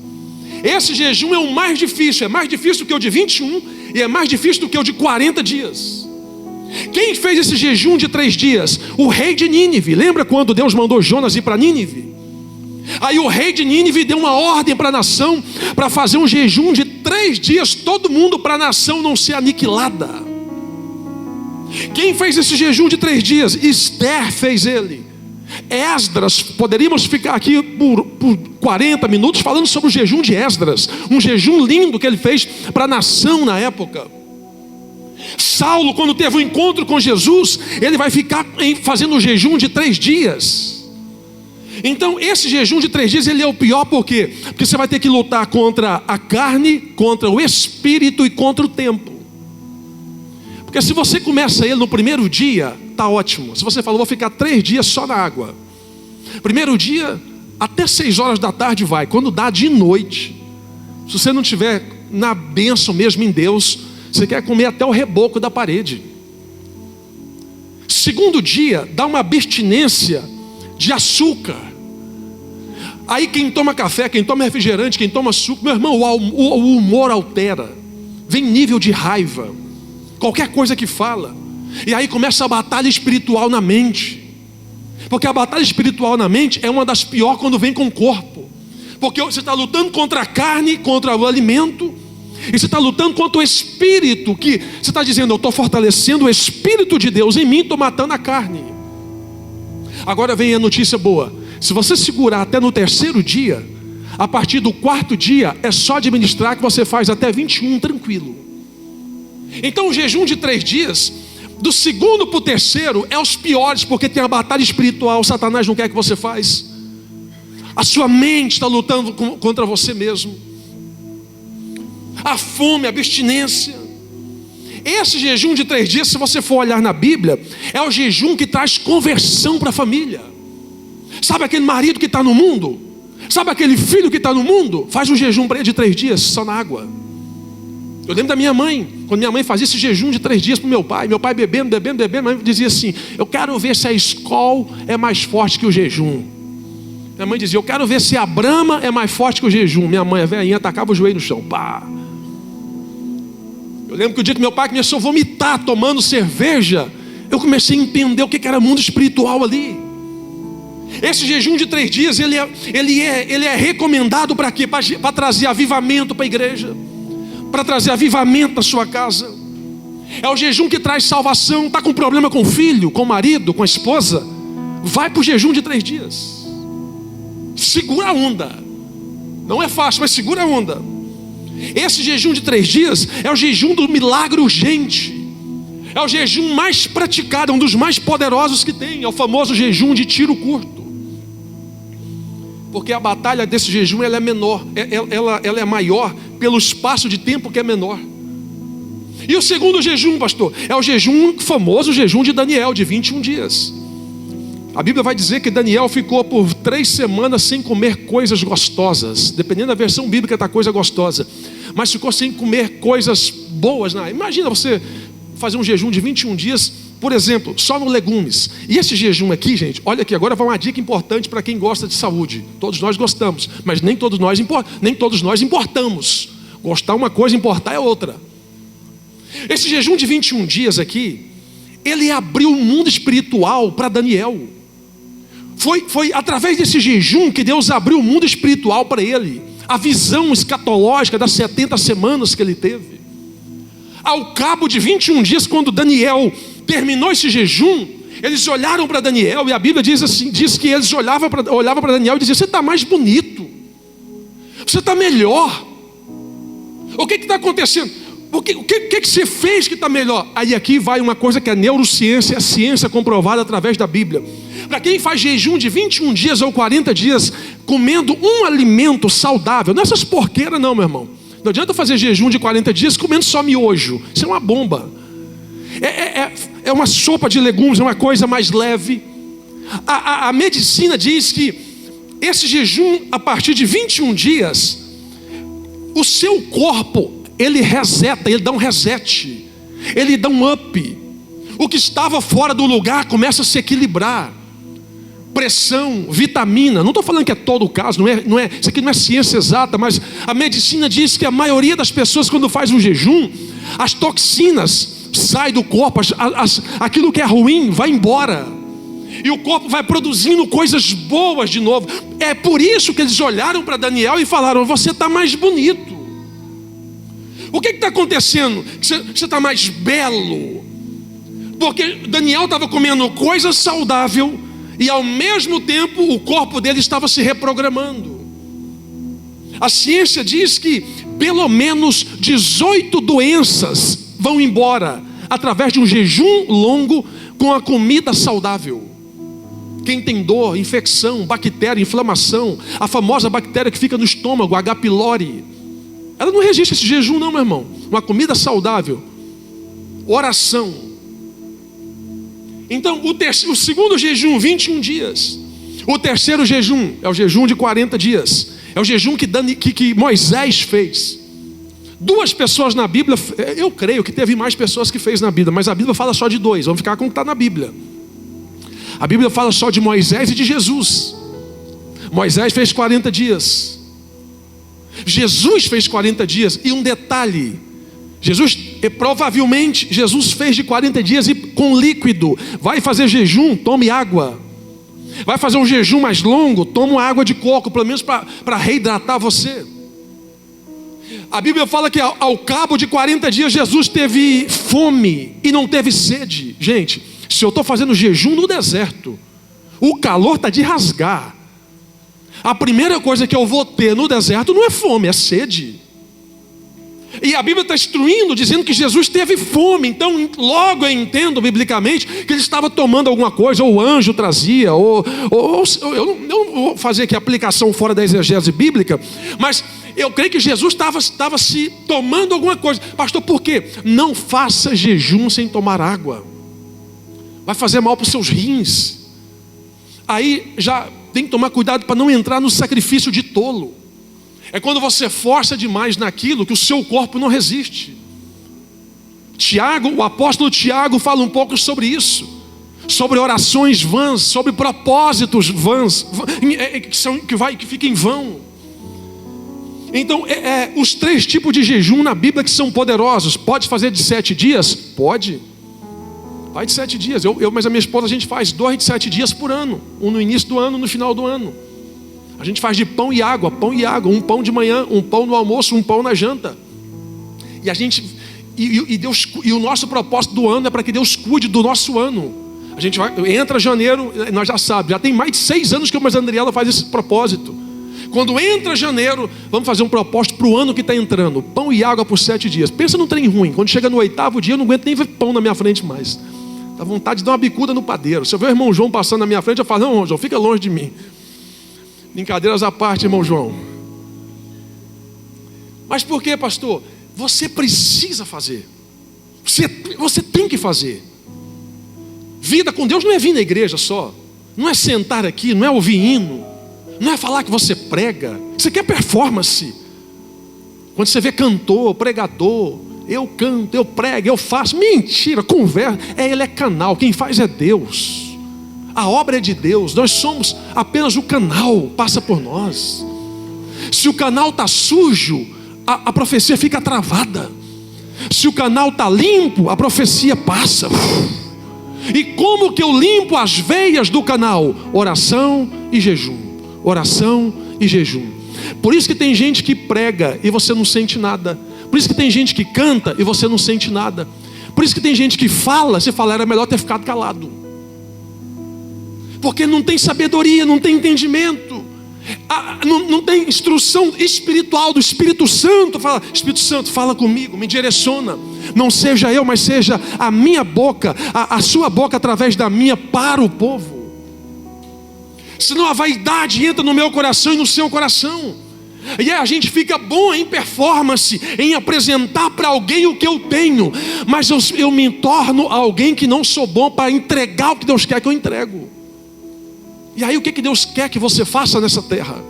Esse jejum é o mais difícil, é mais difícil do que o de 21 e é mais difícil do que o de 40 dias. Quem fez esse jejum de 3 dias? O rei de Nínive. Lembra quando Deus mandou Jonas ir para Nínive? Aí o rei de Nínive deu uma ordem para a nação para fazer um jejum de 3 dias, todo mundo, para a nação não ser aniquilada. Quem fez esse jejum de 3 dias? Esther fez ele. Esdras, poderíamos ficar aqui por 40 minutos falando sobre o jejum de Esdras, um jejum lindo que ele fez para a nação na época. Saulo, quando teve um encontro com Jesus, ele vai ficar fazendo um jejum de 3 dias. Então esse jejum de 3 dias ele é o pior, por quê? Porque você vai ter que lutar contra a carne, contra o espírito e contra o tempo. Porque se você começa ele no primeiro dia, tá ótimo. Se você falou, vou ficar 3 dias só na água, primeiro dia até 6 horas da tarde vai. Quando dá de noite, se você não tiver na bênção mesmo em Deus, você quer comer até o reboco da parede. Segundo dia, dá uma abstinência de açúcar. Aí quem toma café, quem toma refrigerante, quem toma suco, meu irmão, o humor altera. Vem nível de raiva, qualquer coisa que fala. E aí começa a batalha espiritual na mente. Porque a batalha espiritual na mente é uma das piores quando vem com o corpo. Porque você está lutando contra a carne, contra o alimento, e você está lutando contra o espírito, que você está dizendo, eu estou fortalecendo o espírito de Deus em mim, estou matando a carne. Agora vem a notícia boa. Se você segurar até no 3º dia, a partir do 4º dia, é só administrar que você faz até 21 tranquilo. Então o jejum de 3 dias, do 2º para o 3º, é os piores, porque tem a batalha espiritual. Satanás não quer que você faça. A sua mente está lutando contra você mesmo. A fome, a abstinência. Esse jejum de 3 dias, se você for olhar na Bíblia, é o jejum que traz conversão para a família. Sabe aquele marido que está no mundo? Sabe aquele filho que está no mundo? Faz um jejum para ele de 3 dias, só na água. Eu lembro da minha mãe, quando minha mãe fazia esse jejum de 3 dias para o meu pai bebendo, minha mãe dizia assim, eu quero ver se a escola é mais forte que o jejum. Minha mãe dizia, eu quero ver se a brama é mais forte que o jejum. Minha mãe, a velhinha, tacava o joelho no chão, pá. Eu lembro que o dia que meu pai começou a vomitar tomando cerveja, eu comecei a entender o que era mundo espiritual ali. Esse jejum de 3 dias, ele é recomendado para quê? Para trazer avivamento para a igreja, para trazer avivamento para a sua casa. É o jejum que traz salvação. Está com problema com o filho, com o marido, com a esposa? Vai para o jejum de 3 dias. Segura a onda. Não é fácil, mas segura a onda. Esse jejum de 3 dias é o jejum do milagre urgente. É o jejum mais praticado, é um dos mais poderosos que tem. É o famoso jejum de tiro curto. Porque a batalha desse jejum ela é menor, ela é maior pelo espaço de tempo que é menor. E o segundo jejum, pastor, é o jejum famoso, o jejum de Daniel, de 21 dias. A Bíblia vai dizer que Daniel ficou por 3 semanas sem comer coisas gostosas. Dependendo da versão bíblica, está coisa gostosa. Mas ficou sem comer coisas boas. Imagina você fazer um jejum de 21 dias, por exemplo, só no legumes. E esse jejum aqui, gente, olha aqui, agora vai uma dica importante para quem gosta de saúde. Todos nós gostamos, mas nem todos nós importamos. Gostar uma coisa, importar é outra. Esse jejum de 21 dias aqui, ele abriu o mundo espiritual para Daniel. Foi através desse jejum que Deus abriu o mundo espiritual para ele. A visão escatológica das 70 semanas que ele teve. Ao cabo de 21 dias, quando Daniel terminou esse jejum, eles olharam para Daniel, e a Bíblia diz que eles olhavam para Daniel e diziam, você está mais bonito, você está melhor. O que está acontecendo? O que você fez que está melhor? Aí aqui vai uma coisa que é neurociência, é ciência comprovada através da Bíblia. Para quem faz jejum de 21 dias ou 40 dias, comendo um alimento saudável, não é essas porqueiras não, meu irmão. Não adianta fazer jejum de 40 dias comendo só miojo, isso é uma bomba. É uma sopa de legumes, é uma coisa mais leve. A medicina diz que esse jejum, a partir de 21 dias, o seu corpo, ele reseta, ele dá um reset, ele dá um up. O que estava fora do lugar começa a se equilibrar. Pressão, vitamina, não estou falando que é todo o caso, isso aqui não é ciência exata, mas a medicina diz que a maioria das pessoas, quando faz um jejum, as toxinas saem do corpo, aquilo que é ruim vai embora, e o corpo vai produzindo coisas boas de novo. É por isso que eles olharam para Daniel e falaram, você está mais bonito. O que está acontecendo? Você está mais belo. Porque Daniel estava comendo coisa saudável, E ao mesmo tempo o corpo dele estava se reprogramando. A ciência diz que pelo menos 18 doenças vão embora através de um jejum longo com a comida saudável. Quem tem dor, infecção, bactéria, inflamação, a famosa bactéria que fica no estômago, H. pylori, ela não resiste a esse jejum não, meu irmão. Uma comida saudável, oração. Então o segundo jejum, 21 dias. O terceiro jejum é o jejum de 40 dias. É o jejum que Moisés fez. 2 pessoas na Bíblia, eu creio que teve mais pessoas que fez na Bíblia, mas a Bíblia fala só de 2, vamos ficar com o que está na Bíblia. A Bíblia fala só de Moisés e de Jesus. Moisés fez 40 dias. Jesus fez 40 dias. E um detalhe, provavelmente Jesus fez de 40 dias e com líquido. Vai fazer jejum, tome água. Vai fazer um jejum mais longo, toma água de coco, pelo menos para reidratar você. A Bíblia fala que ao cabo de 40 dias Jesus teve fome e não teve sede. Gente, se eu estou fazendo jejum no deserto, o calor está de rasgar. A primeira coisa que eu vou ter no deserto não é fome, é sede. E a Bíblia está instruindo, dizendo que Jesus teve fome. Então logo eu entendo biblicamente que ele estava tomando alguma coisa, ou o anjo trazia, ou eu não vou fazer aqui aplicação fora da exegese bíblica, mas eu creio que Jesus estava se tomando alguma coisa. Pastor, por quê? Não faça jejum sem tomar água. Vai fazer mal para os seus rins. Aí já tem que tomar cuidado para não entrar no sacrifício de tolo. É quando você força demais naquilo que o seu corpo não resiste. O apóstolo Tiago fala um pouco sobre isso. Sobre orações vãs, sobre propósitos vãs, que ficam em vão. Então, os 3 tipos de jejum na Bíblia que são poderosos. Pode fazer de 7 dias? Pode. Vai de 7 dias. Mas a minha esposa, a gente faz 2 de 7 dias por ano. Um no início do ano, no final do ano. A gente faz de pão e água. Um pão de manhã, um pão no almoço, um pão na janta. E o nosso propósito do ano é para que Deus cuide do nosso ano. A gente entra janeiro, nós já sabemos, já tem mais de 6 anos que a Andriela faz esse propósito. Quando entra janeiro, vamos fazer um propósito para o ano que está entrando. Pão e água por 7 dias. Pensa num trem ruim. Quando chega no 8º dia, eu não aguento nem ver pão na minha frente mais. Dá vontade de dar uma bicuda no padeiro. Se eu ver o irmão João passando na minha frente, eu falo: não, irmão João, fica longe de mim. Brincadeiras à parte, irmão João. Mas por que, pastor? Você precisa fazer. Você tem que fazer. Vida com Deus não é vir na igreja só. Não é sentar aqui, não é ouvir hino. Não é falar que você prega. Isso aqui é performance. Quando você vê cantor, pregador, eu canto, eu prego, eu faço. Mentira, conversa. Ele é canal, quem faz é Deus. A obra é de Deus, nós somos apenas o canal, passa por nós. Se o canal está sujo, a profecia fica travada. Se o canal está limpo, a profecia passa. E como que eu limpo as veias do canal? Oração e jejum. Oração e jejum. Por isso que tem gente que prega e você não sente nada. Por isso que tem gente que canta e você não sente nada. Por isso que tem gente que fala, você fala, era melhor ter ficado calado. Porque não tem sabedoria, não tem entendimento, não tem instrução espiritual do Espírito Santo. Fala, Espírito Santo, fala comigo, me direciona. Não seja eu, mas seja a minha boca, a sua boca através da minha para o povo. Senão a vaidade entra no meu coração e no seu coração. E aí a gente fica bom em performance, em apresentar para alguém o que eu tenho. Mas eu me torno alguém que não sou bom para entregar o que Deus quer que eu entrego. E aí o que Deus quer que você faça nessa terra?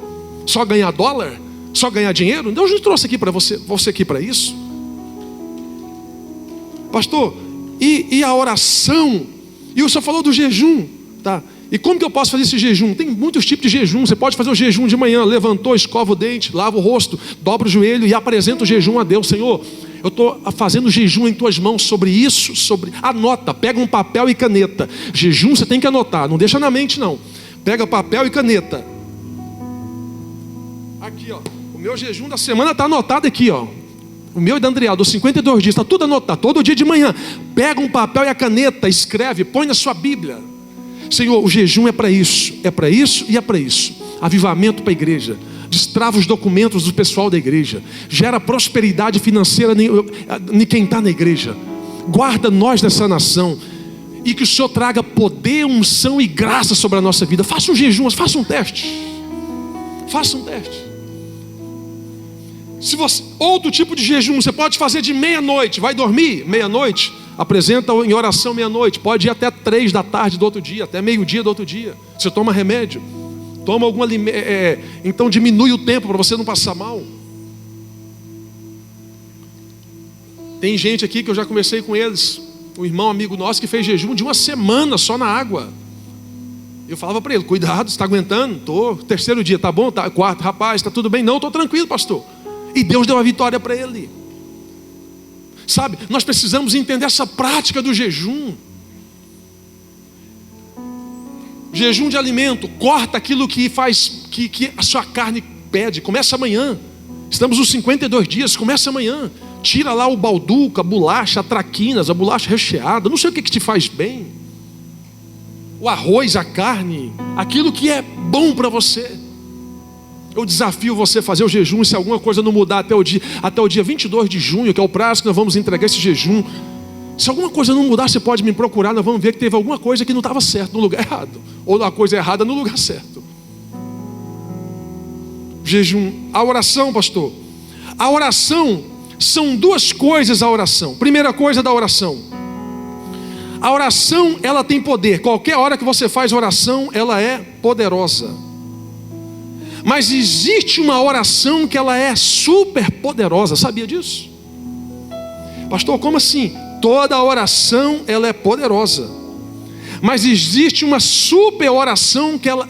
Só ganhar dólar? Só ganhar dinheiro? Deus não trouxe aqui para você aqui para isso. Pastor, e a oração? E o senhor falou do jejum, tá? E como que eu posso fazer esse jejum? Tem muitos tipos de jejum. Você pode fazer o jejum de manhã, levantou, escova o dente, lava o rosto, dobra o joelho e apresenta o jejum a Deus. Senhor, eu estou fazendo jejum em tuas mãos sobre isso, anota, pega um papel e caneta. Jejum você tem que anotar, não deixa na mente não. Pega papel e caneta. Aqui, ó. O meu jejum da semana está anotado aqui, ó. O meu e da Andriela, dos 52 dias, está tudo anotado. Todo dia de manhã. Pega um papel e a caneta, escreve, põe na sua Bíblia. Senhor, o jejum é para isso, é para isso e é para isso. Avivamento para a igreja, destrava os documentos do pessoal da igreja, gera prosperidade financeira em quem está na igreja. Guarda nós dessa nação, e que o Senhor traga poder, unção e graça sobre a nossa vida. Faça um jejum, faça um teste. Faça um teste. Se você, outro tipo de jejum, você pode fazer de meia-noite. Vai dormir, meia-noite, apresenta em oração meia-noite. Pode ir até 3 da tarde do outro dia, até meio-dia do outro dia. Você toma remédio, toma algum alimento, então diminui o tempo para você não passar mal. Tem gente aqui que eu já conversei com eles, um irmão amigo nosso que fez jejum de 1 semana só na água. Eu falava para ele, cuidado, você está aguentando? Estou. Terceiro dia, tá bom? Tá. Quarto, rapaz, está tudo bem? Não, estou tranquilo, pastor. E Deus deu a vitória para ele. Sabe, nós precisamos entender essa prática do jejum. Jejum de alimento, corta aquilo que faz, que a sua carne pede. Começa amanhã. Estamos nos 52 dias, começa amanhã. Tira lá o balduco, a bolacha, a traquinas, a bolacha recheada, não sei o que te faz bem. O arroz, a carne, aquilo que é bom para você. Eu desafio você a fazer o jejum, se alguma coisa não mudar até o dia 22 de junho, que é o prazo que nós vamos entregar esse jejum. Se alguma coisa não mudar, você pode me procurar, nós vamos ver que teve alguma coisa que não estava certo, no lugar errado. Ou a coisa errada no lugar certo. Jejum, a oração, pastor. A oração, são 2 coisas a oração. Primeira coisa da oração. A oração, ela tem poder. Qualquer hora que você faz oração, ela é poderosa. Mas existe uma oração que ela é super poderosa. Sabia disso? Pastor, como assim? Toda oração, ela é poderosa. Mas existe uma super oração, que ela,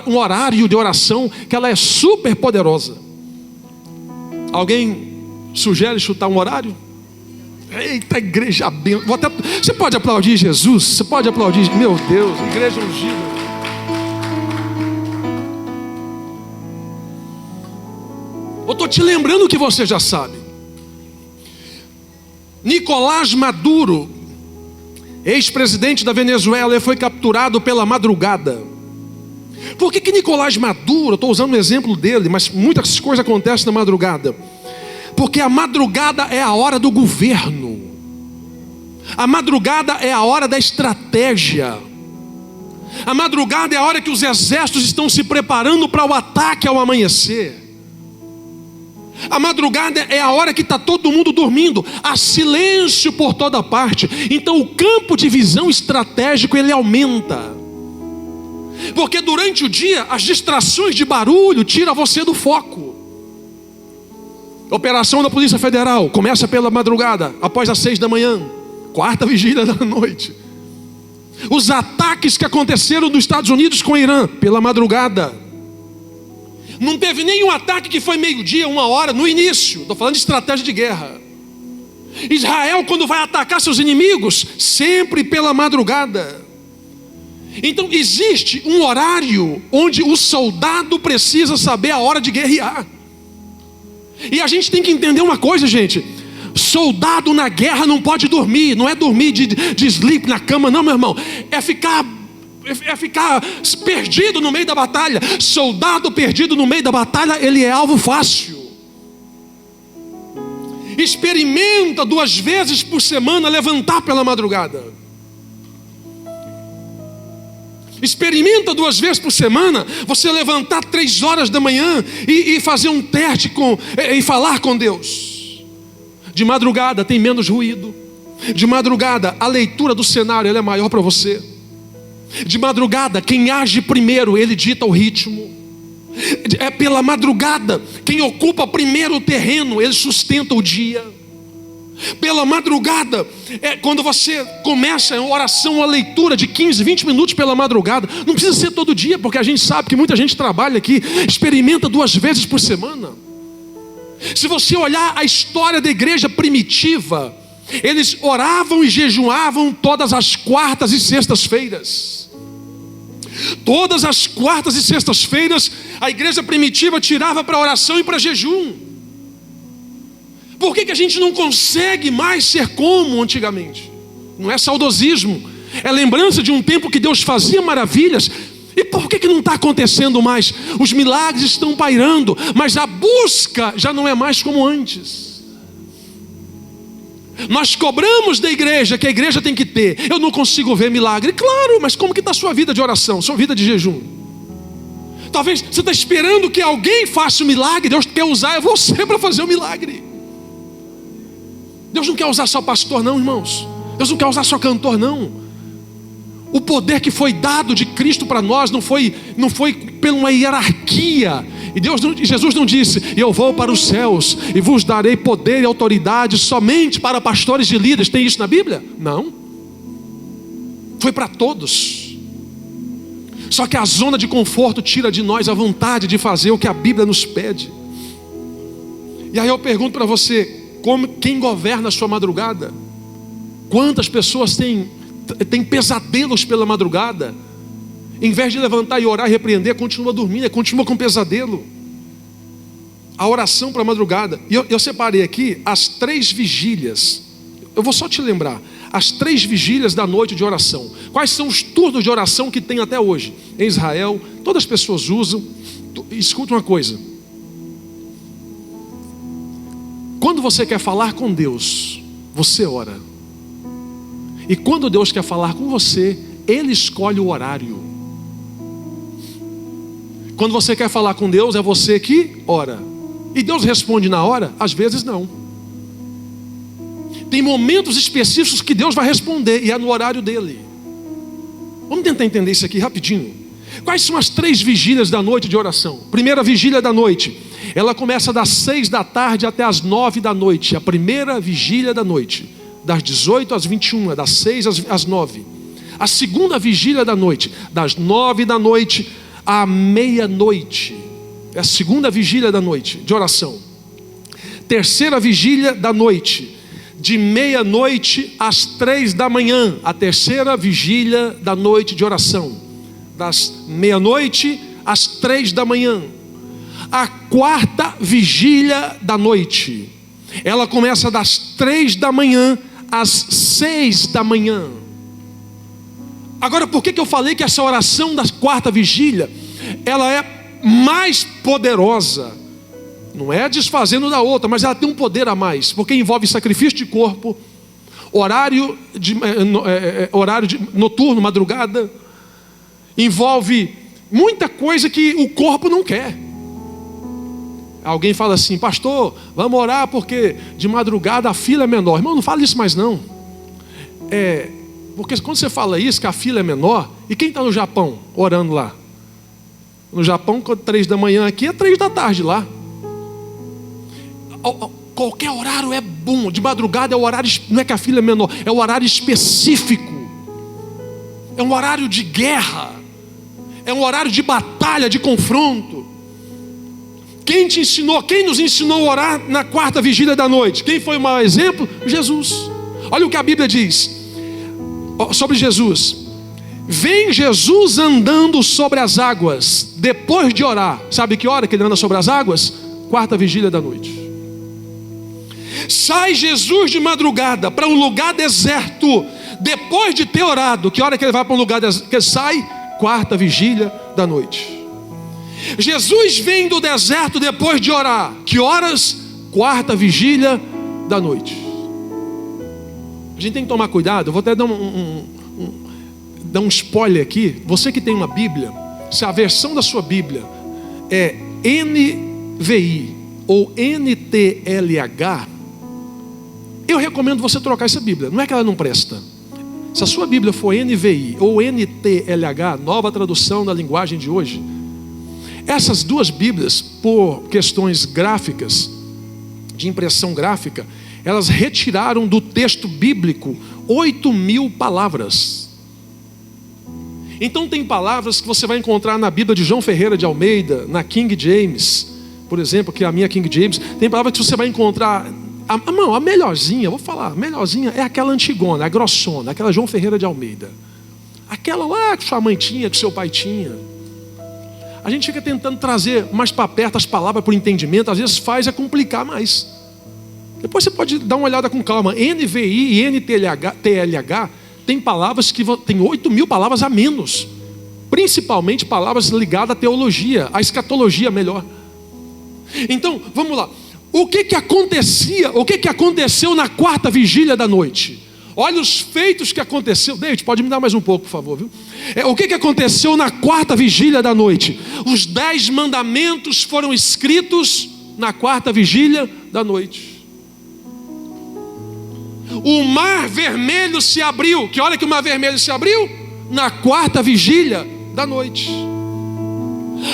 um horário de oração, que ela é super poderosa. Alguém sugere chutar um horário? Eita, igreja abençoada. Você pode aplaudir Jesus? Você pode aplaudir? Meu Deus, igreja ungida. Eu estou te lembrando que você já sabe. Nicolás Maduro, ex-presidente da Venezuela, ele foi capturado pela madrugada. Por que Nicolás Maduro, eu estou usando um exemplo dele, mas muitas coisas acontecem na madrugada. Porque a madrugada é a hora do governo. A madrugada é a hora da estratégia. A madrugada é a hora que os exércitos estão se preparando para o ataque ao amanhecer. A madrugada é a hora que está todo mundo dormindo. Há silêncio por toda parte. Então o campo de visão estratégico ele aumenta. Porque durante o dia as distrações de barulho tiram você do foco. Operação da Polícia Federal começa pela madrugada, após as 6 da manhã, 4ª vigília da noite. Os ataques que aconteceram nos Estados Unidos com o Irã, pela madrugada. Não teve nenhum ataque que foi meio-dia, 1 hora, no início. Estou falando de estratégia de guerra. Israel, quando vai atacar seus inimigos, sempre pela madrugada. Então existe um horário onde o soldado precisa saber a hora de guerrear. E a gente tem que entender uma coisa, gente. Soldado na guerra não pode dormir. Não é dormir de sleep na cama, não, meu irmão. É ficar perdido no meio da batalha. Soldado perdido no meio da batalha, ele é alvo fácil. Experimenta 2 vezes por semana levantar pela madrugada. Experimenta 2 vezes por semana você levantar 3 horas da manhã e fazer um teste e falar com Deus. De madrugada tem menos ruído. De madrugada a leitura do cenário ela é maior para você. De madrugada quem age primeiro ele dita o ritmo. É pela madrugada quem ocupa primeiro o terreno ele sustenta o dia. Pela madrugada, quando você começa a oração, a leitura de 15, 20 minutos pela madrugada, não precisa ser todo dia, porque a gente sabe que muita gente trabalha aqui, experimenta 2 vezes por semana. Se você olhar a história da igreja primitiva, eles oravam e jejuavam todas as quartas e sextas-feiras. Todas as quartas e sextas-feiras, a igreja primitiva tirava para oração e para jejum. Por que a gente não consegue mais ser como antigamente? Não é saudosismo, É lembrança de um tempo que Deus fazia maravilhas. E por que não está acontecendo mais? Os milagres estão pairando, mas a busca já não é mais como antes. Nós cobramos da igreja que a igreja tem que ter. Eu não consigo ver milagre. Claro, mas como que está a sua vida de oração, sua vida de jejum? Talvez você está esperando que alguém faça o milagre. Deus quer usar você para fazer o milagre. Deus não quer usar só pastor não, irmãos. Deus não quer usar só cantor não. O poder que foi dado de Cristo para nós não foi por uma hierarquia. E Jesus não disse: eu vou para os céus e vos darei poder e autoridade somente para pastores e líderes. Tem isso na Bíblia? Não. Foi para todos. Só que a zona de conforto tira de nós a vontade de fazer o que a Bíblia nos pede. E aí eu pergunto para você, quem governa a sua madrugada? Quantas pessoas têm pesadelos pela madrugada? Em vez de levantar e orar e repreender, continua dormindo, continua com pesadelo. A oração para a madrugada. E eu separei aqui as 3 vigílias. Eu vou só te lembrar. As 3 vigílias da noite de oração. Quais são os turnos de oração que tem até hoje? Em Israel, todas as pessoas usam. Escuta uma coisa. Quando você quer falar com Deus, você ora. E quando Deus quer falar com você, Ele escolhe o horário. Quando você quer falar com Deus, é você que ora. E Deus responde na hora? Às vezes não. Tem momentos específicos que Deus vai responder, e é no horário dele. Vamos tentar entender isso aqui rapidinho. Quais são as 3 vigílias da noite de oração? Primeira vigília da noite, ela começa das 6 da tarde até as 9 da noite. A primeira vigília da noite, das 18 às 21, das 6 às 9. A segunda vigília da noite, das 9 da noite à meia-noite. É a segunda vigília da noite de oração. Terceira vigília da noite, de meia-noite às 3 da manhã. A terceira vigília da noite de oração, das meia-noite às 3 da manhã. A quarta vigília da noite, ela começa das 3 da manhã às 6 da manhã. Agora, por que eu falei que essa oração da quarta vigília, ela é mais poderosa? Não é desfazendo da outra, mas ela tem um poder a mais, porque envolve sacrifício de corpo, horário noturno, madrugada. Envolve muita coisa que o corpo não quer. Alguém fala assim: pastor, vamos orar porque de madrugada a fila é menor. Irmão, não fala isso mais não. Porque quando você fala isso, que a fila é menor, e quem está no Japão orando lá? No Japão, 3 da manhã aqui, é 3 da tarde lá. Qualquer horário é bom. De madrugada é o horário, não é que a fila é menor, é o horário específico. É um horário de guerra, é um horário de batalha, de confronto. Quem te ensinou? Quem nos ensinou a orar na quarta vigília da noite? Quem foi o maior exemplo? Jesus. Olha o que a Bíblia diz sobre Jesus. Vem Jesus andando sobre as águas depois de orar. Sabe que hora que ele anda sobre as águas? Quarta vigília da noite. Sai Jesus de madrugada para um lugar deserto depois de ter orado. Que hora que ele vai para um lugar deserto? Que ele sai? Quarta vigília da noite. Jesus vem do deserto depois de orar. Que horas? Quarta vigília da noite. A gente tem que tomar cuidado. Eu vou até dar um spoiler aqui. Você que tem uma Bíblia, se a versão da sua Bíblia é NVI ou NTLH, eu recomendo você trocar essa Bíblia. Não é que ela não presta. Se a sua Bíblia for NVI ou NTLH, nova tradução da linguagem de hoje, essas duas Bíblias, por questões gráficas, de impressão gráfica, elas retiraram do texto bíblico 8.000 palavras. Então tem palavras que você vai encontrar na Bíblia de João Ferreira de Almeida, na King James, por exemplo, que é a minha King James. Tem palavras que você vai encontrar. A melhorzinha, vou falar, a melhorzinha é aquela antigona, a grossona, aquela João Ferreira de Almeida. Aquela lá que sua mãe tinha, que seu pai tinha. A gente fica tentando trazer mais para perto as palavras por entendimento, às vezes faz complicar mais. Depois você pode dar uma olhada com calma. NVI e NTLH tem palavras que tem 8.000 palavras a menos. Principalmente palavras ligadas à teologia, à escatologia melhor. Então, vamos lá. O que aconteceu na quarta vigília da noite? Olha os feitos que aconteceu. David, pode me dar mais um pouco, por favor, viu? O que aconteceu na quarta vigília da noite? Os 10 mandamentos foram escritos na quarta vigília da noite. O mar vermelho se abriu. Que hora que o mar vermelho se abriu? Na quarta vigília da noite.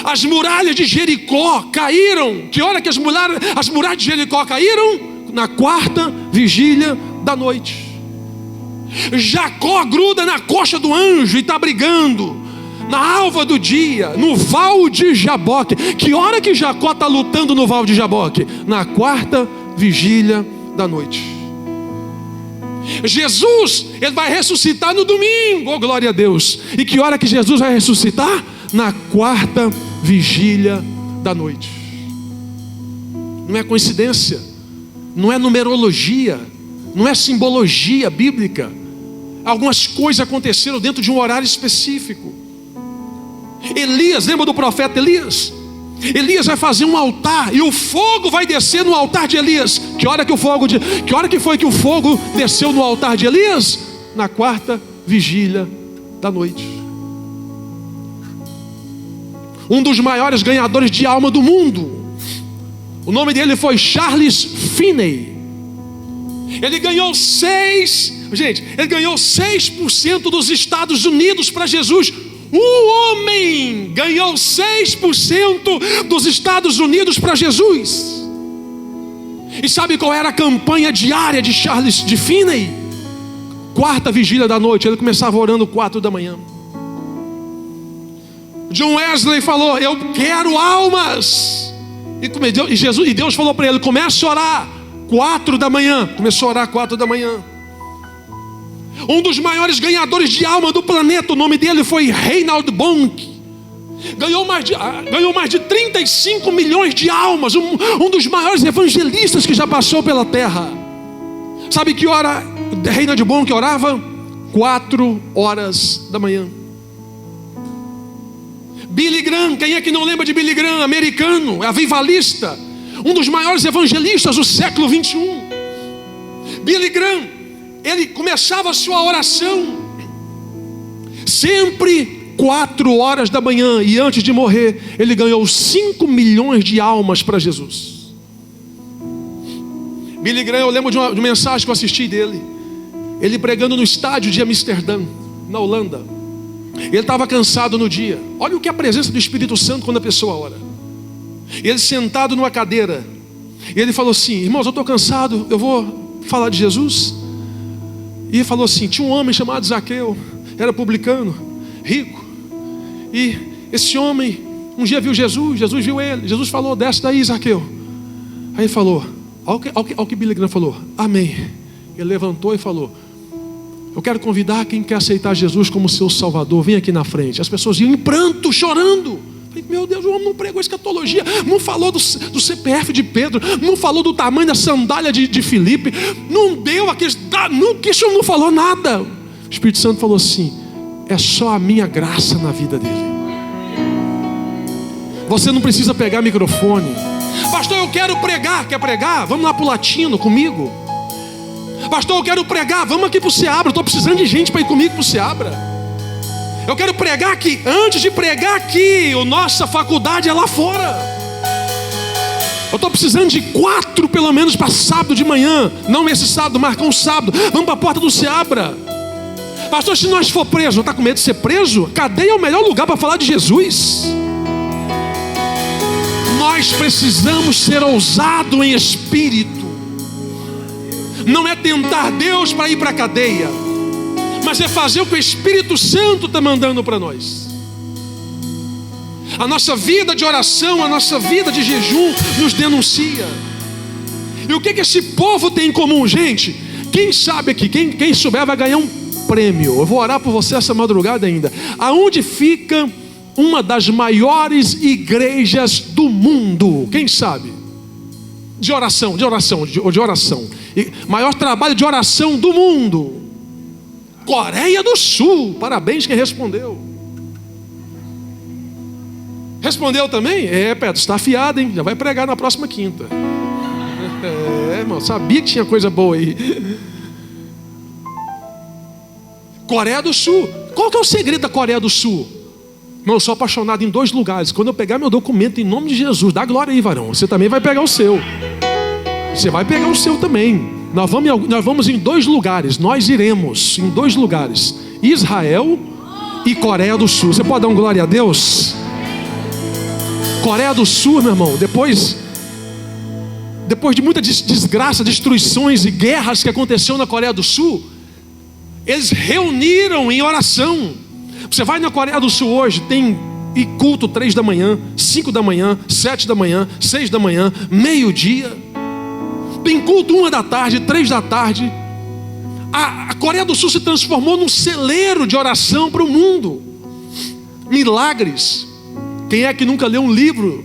As muralhas de Jericó caíram. Que hora que as muralhas de Jericó caíram? Na quarta vigília da noite. Jacó gruda na coxa do anjo e está brigando na alva do dia, no val de Jaboque. Que hora que Jacó está lutando no val de Jaboque? Na quarta vigília da noite. Jesus, ele vai ressuscitar no domingo, oh glória a Deus. E que hora que Jesus vai ressuscitar? Na quarta vigília da noite. Não é coincidência, não é numerologia, não é simbologia bíblica. Algumas coisas aconteceram dentro de um horário específico. Elias, lembra do profeta Elias? Elias vai fazer um altar e o fogo vai descer no altar de Elias. Que hora que foi que o fogo desceu no altar de Elias? Na quarta vigília da noite. Um dos maiores ganhadores de alma do mundo, o nome dele foi Charles Finney. Ele ganhou 6% dos Estados Unidos para Jesus. Um homem ganhou 6% dos Estados Unidos para Jesus. E sabe qual era a campanha diária de Charles Finney? Quarta vigília da noite. Ele começava orando 4 da manhã. John Wesley falou: eu quero almas. E Deus falou para ele: comece a orar 4 da manhã. Começou a orar 4 da manhã. Um dos maiores ganhadores de alma do planeta, o nome dele foi Reinhard Bonk. Ganhou mais de 35 milhões de almas. Um dos maiores evangelistas que já passou pela terra. Sabe que hora Reinhard Bonk orava? 4 horas da manhã. Billy Graham, quem é que não lembra de Billy Graham? Americano, avivalista, um dos maiores evangelistas do século 21. Billy Graham, ele começava a sua oração sempre 4 horas da manhã, e antes de morrer ele ganhou 5 milhões de almas para Jesus. Billy Graham, eu lembro de uma mensagem que eu assisti dele, ele pregando no estádio de Amsterdã, na Holanda. Ele estava cansado no dia. Olha o que é a presença do Espírito Santo quando a pessoa ora. Ele sentado numa cadeira, e ele falou assim: irmãos, eu estou cansado, eu vou falar de Jesus. E ele falou assim: tinha um homem chamado Zaqueu, era publicano, rico. E esse homem um dia viu Jesus, Jesus viu ele. Jesus falou: desce daí, Zaqueu. Aí ele falou, olha o que Billy Graham falou: amém. Ele levantou e falou: eu quero convidar quem quer aceitar Jesus como seu Salvador, vem aqui na frente. As pessoas iam em pranto, chorando. Falei: meu Deus, o homem não pregou escatologia, não falou do CPF de Pedro, não falou do tamanho da sandália de Filipe, não deu aqueles, isso não falou nada. O Espírito Santo falou assim: é só a minha graça na vida dele. Você não precisa pegar microfone. Pastor, eu quero pregar. Quer pregar? Vamos lá para o Latino comigo. Pastor, eu quero pregar, vamos aqui para o Seabra. Eu estou precisando de gente para ir comigo para o Seabra. Eu quero pregar aqui. Antes de pregar aqui, a nossa faculdade é lá fora. Eu estou precisando de 4 pelo menos para sábado de manhã. Não esse sábado, marca um sábado. Vamos para a porta do Seabra. Pastor, se nós for preso, não está com medo de ser preso? Cadeia é o melhor lugar para falar de Jesus. Nós precisamos ser ousados em espírito. Não é tentar Deus para ir para a cadeia, mas é fazer o que o Espírito Santo está mandando para nós. A nossa vida de oração, a nossa vida de jejum nos denuncia. E o que esse povo tem em comum, gente? Quem sabe aqui, quem souber vai ganhar um prêmio. Eu vou orar por você essa madrugada ainda. Aonde fica uma das maiores igrejas do mundo? Quem sabe? De oração. Maior trabalho de oração do mundo. Coreia do Sul. Parabéns quem respondeu. Respondeu também? Pedro, está afiado, hein? Já vai pregar na próxima quinta. Irmão, sabia que tinha coisa boa aí. Coreia do Sul. Qual que é o segredo da Coreia do Sul? Irmão, eu sou apaixonado em 2 lugares. Quando eu pegar meu documento, em nome de Jesus, dá glória aí, varão. Você também vai pegar o seu. Você vai pegar o seu também. Nós vamos em 2 lugares. Nós iremos em 2 lugares: Israel e Coreia do Sul. Você pode dar um glória a Deus? Coreia do Sul, meu irmão, depois de muita desgraça, destruições e guerras que aconteceu na Coreia do Sul, eles reuniram em oração. Você vai na Coreia do Sul hoje, tem culto 3 da manhã, 5 da manhã, 7 da manhã, 6 da manhã, meio-dia. Tem culto 1 da tarde, 3 da tarde. A Coreia do Sul se transformou num celeiro de oração para o mundo. Milagres. Quem é que nunca leu um livro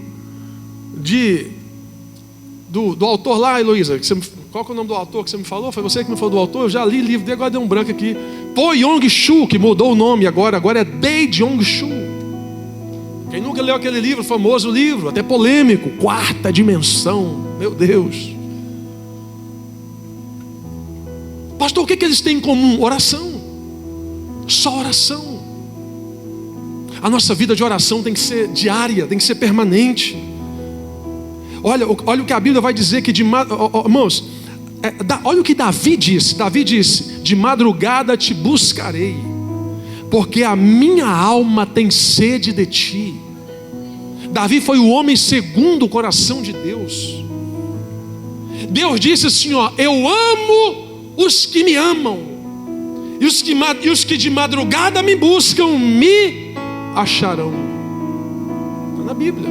do autor lá, Heloísa? Qual que é o nome do autor que você me falou? Foi você que me falou do autor? Eu já li livro dele, agora deu um branco aqui. Po Yong-Soo, que mudou o nome agora é Dae Jong-Soo. Quem nunca leu aquele livro, famoso livro, até polêmico, 4ª dimensão, meu Deus. Pastor, o que eles têm em comum? Oração. Só oração. A nossa vida de oração tem que ser diária, tem que ser permanente. Olha o que a Bíblia vai dizer que irmãos, olha o que Davi disse. Davi disse: de madrugada te buscarei, porque a minha alma tem sede de ti. Davi foi o homem segundo o coração de Deus. Deus disse assim, eu amo os que me amam, e os que de madrugada me buscam me acharão. Está na Bíblia.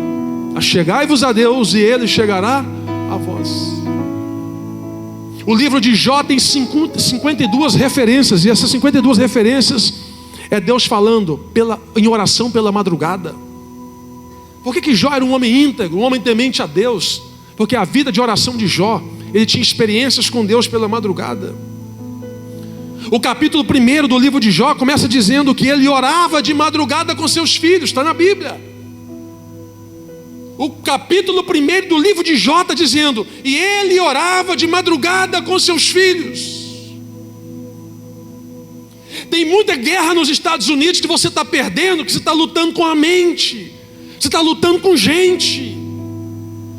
Achegai-vos a Deus e Ele chegará a vós. O livro de Jó tem 52 referências, e essas 52 referências é Deus falando em oração pela madrugada. Por que Jó era um homem íntegro, um homem temente a Deus? Porque a vida de oração de Jó, ele tinha experiências com Deus pela madrugada. O capítulo 1 do livro de Jó começa dizendo que ele orava de madrugada com seus filhos, está na Bíblia. O capítulo 1 do livro de Jó está dizendo, e ele orava de madrugada com seus filhos. Tem muita guerra nos Estados Unidos que você está perdendo, que você está lutando com a mente, você está lutando com gente.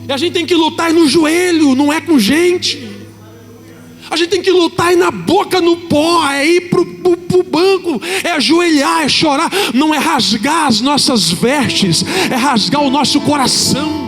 E a gente tem que lutar no joelho, não é com gente. A gente tem que lutar na boca, no pó, é ir pro banco, é ajoelhar, é chorar. Não é rasgar as nossas vestes, é rasgar o nosso coração.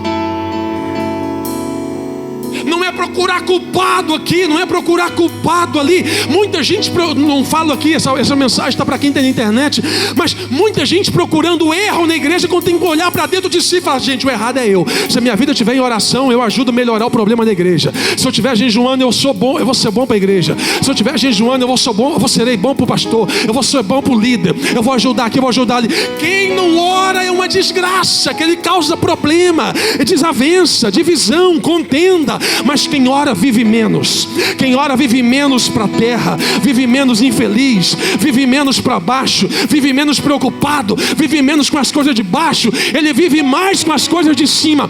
Não é procurar culpado aqui, não é procurar culpado ali. Muita gente, não falo aqui, essa mensagem está para quem tem na internet, mas muita gente procurando erro na igreja, quando tem que olhar para dentro de si e falar, gente, o errado é eu. Se a minha vida estiver em oração, eu ajudo a melhorar o problema da igreja. Se eu estiver jejuando, eu sou bom, eu vou ser bom para a igreja. Se eu estiver jejuando, eu serei bom para o pastor, eu vou ser bom para o líder, eu vou ajudar aqui, eu vou ajudar ali. Quem não ora é uma desgraça, que ele causa problema, desavença, divisão, contenda. Mas quem ora vive menos. Quem ora vive menos para a terra, vive menos infeliz, vive menos para baixo, vive menos preocupado, vive menos com as coisas de baixo, ele vive mais com as coisas de cima.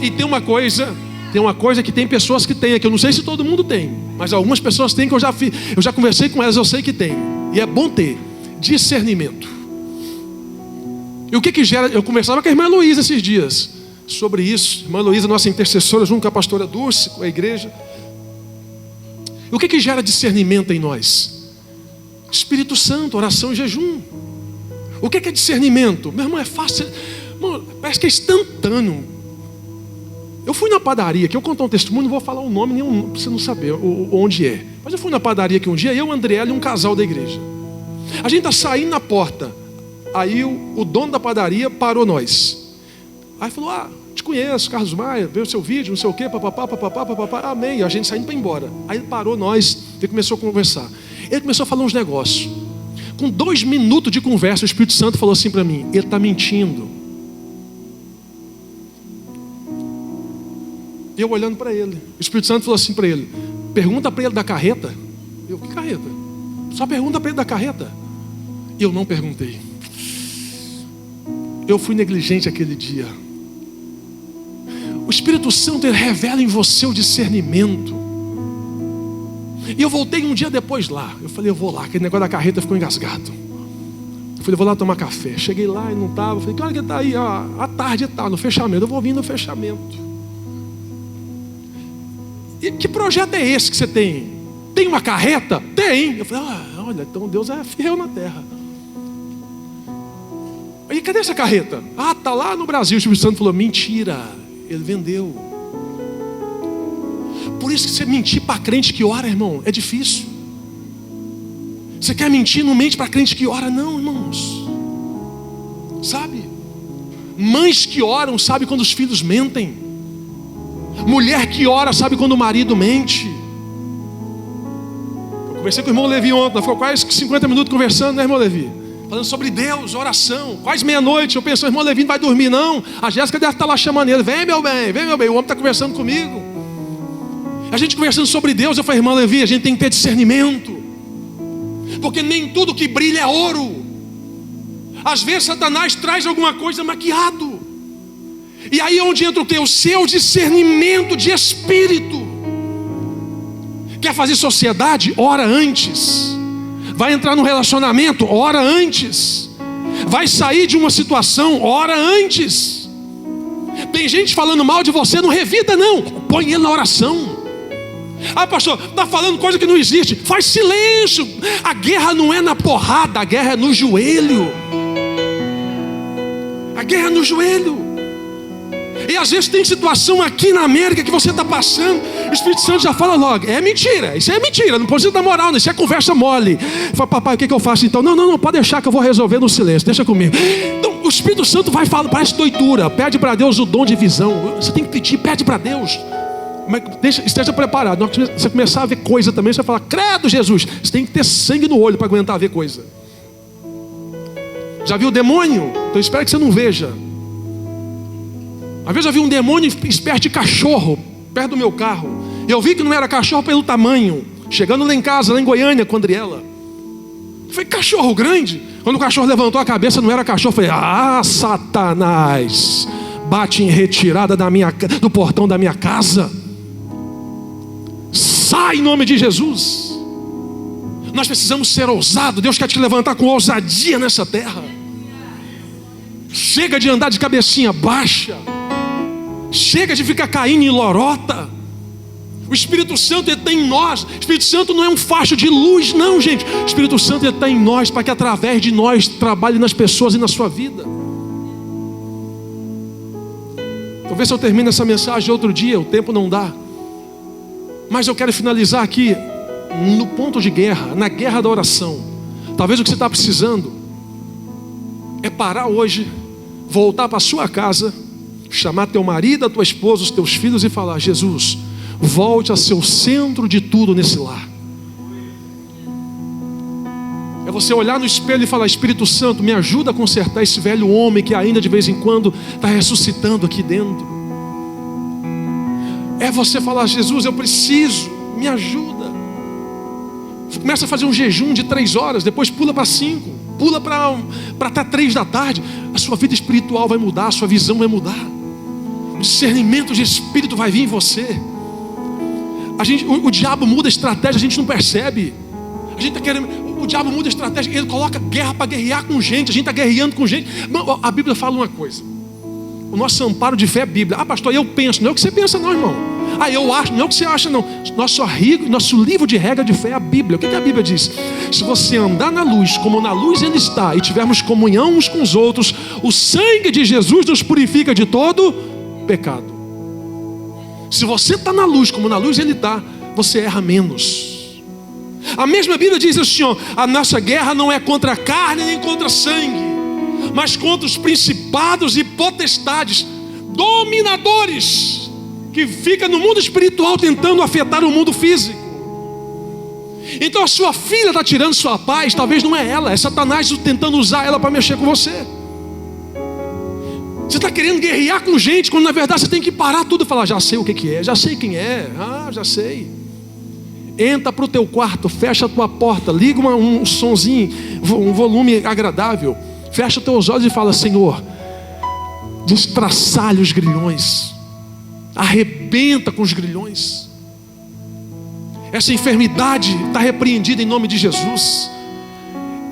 E tem uma coisa que tem pessoas que têm aqui, eu não sei se todo mundo tem, mas algumas pessoas têm, que eu já conversei com elas, eu sei que tem, e é bom ter discernimento. E o que gera? Eu conversava com a irmã Heloísa esses dias sobre isso. Irmã Heloísa, nossa intercessora, junto com a pastora Dulce, com a igreja. E o que gera discernimento em nós? Espírito Santo, oração e jejum. O que é discernimento? Meu irmão, é fácil. Irmão, parece que é instantâneo. Eu fui na padaria, que eu contar um testemunho, não vou falar o nome nenhum, para você não saber onde é. Mas eu fui na padaria aqui um dia, eu, Andriela e um casal da igreja. A gente está saindo na porta. Aí o dono da padaria parou nós. Aí falou, te conheço, Carlos Maia, veio o seu vídeo, não sei o quê, papapá, amém. A gente saindo para ir embora. Aí ele parou nós, ele começou a conversar. Ele começou a falar uns negócios. Com 2 minutos de conversa, o Espírito Santo falou assim para mim, ele está mentindo. Eu olhando para ele, o Espírito Santo falou assim para ele, pergunta para ele da carreta. Eu, que carreta? Só pergunta para ele da carreta. E eu não perguntei. Eu fui negligente aquele dia. O Espírito Santo, ele revela em você o discernimento. E eu voltei um dia depois lá. Eu falei, eu vou lá. Aquele negócio da carreta ficou engasgado. Eu falei, vou lá tomar café. Cheguei lá e não estava. Falei, que hora que está aí? À tarde está, no fechamento. Eu vou vir no fechamento. E que projeto é esse que você tem? Tem uma carreta? Tem. Eu falei, olha, então Deus é fiel na terra. E cadê essa carreta? Está lá no Brasil. O Espírito Santo falou, mentira, ele vendeu. Por isso que você mentir para crente que ora, irmão, é difícil. Você quer mentir, não mente para crente que ora, não, irmãos. Sabe? Mães que oram, sabe quando os filhos mentem. Mulher que ora, sabe quando o marido mente. Eu conversei com o irmão Levi ontem, ficou quase 50 minutos conversando, né, irmão Levi? Falando sobre Deus, oração, quase meia-noite. Eu pensei, irmão Levi não vai dormir não. A Jéssica deve estar lá chamando ele, vem meu bem, vem meu bem. O homem está conversando comigo. A gente conversando sobre Deus, eu falei, irmão Levi, a gente tem que ter discernimento. Porque nem tudo que brilha é ouro. Às vezes Satanás traz alguma coisa maquiado. E aí é onde entra o quê? O seu discernimento de espírito. Quer fazer sociedade? Ora antes. Vai entrar no relacionamento? Ora antes. Vai sair de uma situação? Ora antes. Tem gente falando mal de você, não revida não. Põe ele na oração. Ah, pastor, está falando coisa que não existe. Faz silêncio. A guerra não é na porrada, a guerra é no joelho. A guerra é no joelho. E às vezes tem situação aqui na América que você está passando, o Espírito Santo já fala logo, é mentira, isso é mentira, não precisa dar moral, não, isso é conversa mole. Fala, papai, o que eu faço então? Não, pode deixar que eu vou resolver no silêncio, deixa comigo. Então o Espírito Santo vai falar, parece doidura, pede para Deus o dom de visão. Você tem que pedir, pede para Deus. Mas esteja preparado, na hora que você começar a ver coisa também, você vai falar, credo Jesus, você tem que ter sangue no olho para aguentar ver coisa. Já viu o demônio? Então espero que você não veja. Às vezes eu vi um demônio esperto de cachorro perto do meu carro. Eu vi que não era cachorro pelo tamanho. Chegando lá em casa, lá em Goiânia, com a Andriela. Eu falei, cachorro grande? Quando o cachorro levantou a cabeça, não era cachorro. Eu falei, Satanás, bate em retirada do portão da minha casa. Sai em nome de Jesus. Nós precisamos ser ousados. Deus quer te levantar com ousadia nessa terra. Chega de andar de cabecinha baixa. Chega de ficar caindo em lorota. O Espírito Santo está em nós. O Espírito Santo não é um facho de luz, não, gente. O Espírito Santo está em nós para que através de nós trabalhe nas pessoas e na sua vida. Talvez eu termine essa mensagem outro dia, o tempo não dá. Mas eu quero finalizar aqui no ponto de guerra, na guerra da oração. Talvez o que você está precisando é parar hoje, voltar para a sua casa, chamar teu marido, a tua esposa, os teus filhos e falar, Jesus, volte a ser o centro de tudo nesse lar. É você olhar no espelho e falar, Espírito Santo, me ajuda a consertar esse velho homem que ainda de vez em quando está ressuscitando aqui dentro. É você falar, Jesus, eu preciso, me ajuda. Começa a fazer um jejum de 3 horas, depois pula para 5, pula para até 3 da tarde. A sua vida espiritual vai mudar, a sua visão vai mudar. O discernimento de espírito vai vir em você. O diabo muda a estratégia, a gente não percebe. A gente está querendo, o diabo muda a estratégia, ele coloca guerra para guerrear com gente. A gente está guerreando com gente. A Bíblia fala uma coisa: o nosso amparo de fé é a Bíblia. Ah, pastor, eu penso, não é o que você pensa não, irmão. Ah, eu acho, não é o que você acha não. Nosso livro de regra de fé é a Bíblia. O que a Bíblia diz? Se você andar na luz, como na luz ele está, e tivermos comunhão uns com os outros, o sangue de Jesus nos purifica de todo pecado. Se você está na luz, como na luz ele está, você erra menos. A mesma Bíblia diz assim, ó, a nossa guerra não é contra a carne nem contra sangue, mas contra os principados e potestades, dominadores, que ficam no mundo espiritual tentando afetar o mundo físico. Então a sua filha está tirando sua paz, talvez não é ela, é Satanás tentando usar ela para mexer com você. Você está querendo guerrear com gente, quando na verdade você tem que parar tudo e falar, já sei o que é, já sei quem é, já sei. Entra para o teu quarto, fecha a tua porta, liga um sonzinho, um volume agradável. Fecha os teus olhos e fala: Senhor, destraçalha os grilhões, arrebenta com os grilhões. Essa enfermidade está repreendida em nome de Jesus.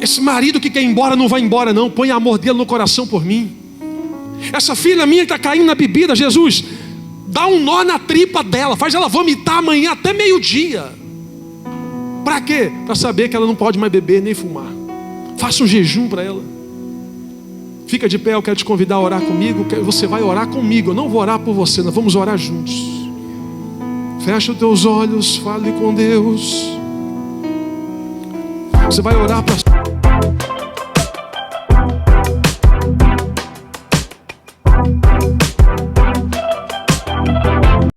Esse marido que quer ir embora não vai embora não, põe amor dele no coração por mim. Essa filha minha que está caindo na bebida, Jesus, dá um nó na tripa dela, faz ela vomitar amanhã até meio-dia. Para quê? Para saber que ela não pode mais beber nem fumar. Faça um jejum para ela. Fica de pé, eu quero te convidar a orar comigo. Você vai orar comigo, eu não vou orar por você, nós vamos orar juntos. Fecha os teus olhos, fale com Deus. Você vai orar para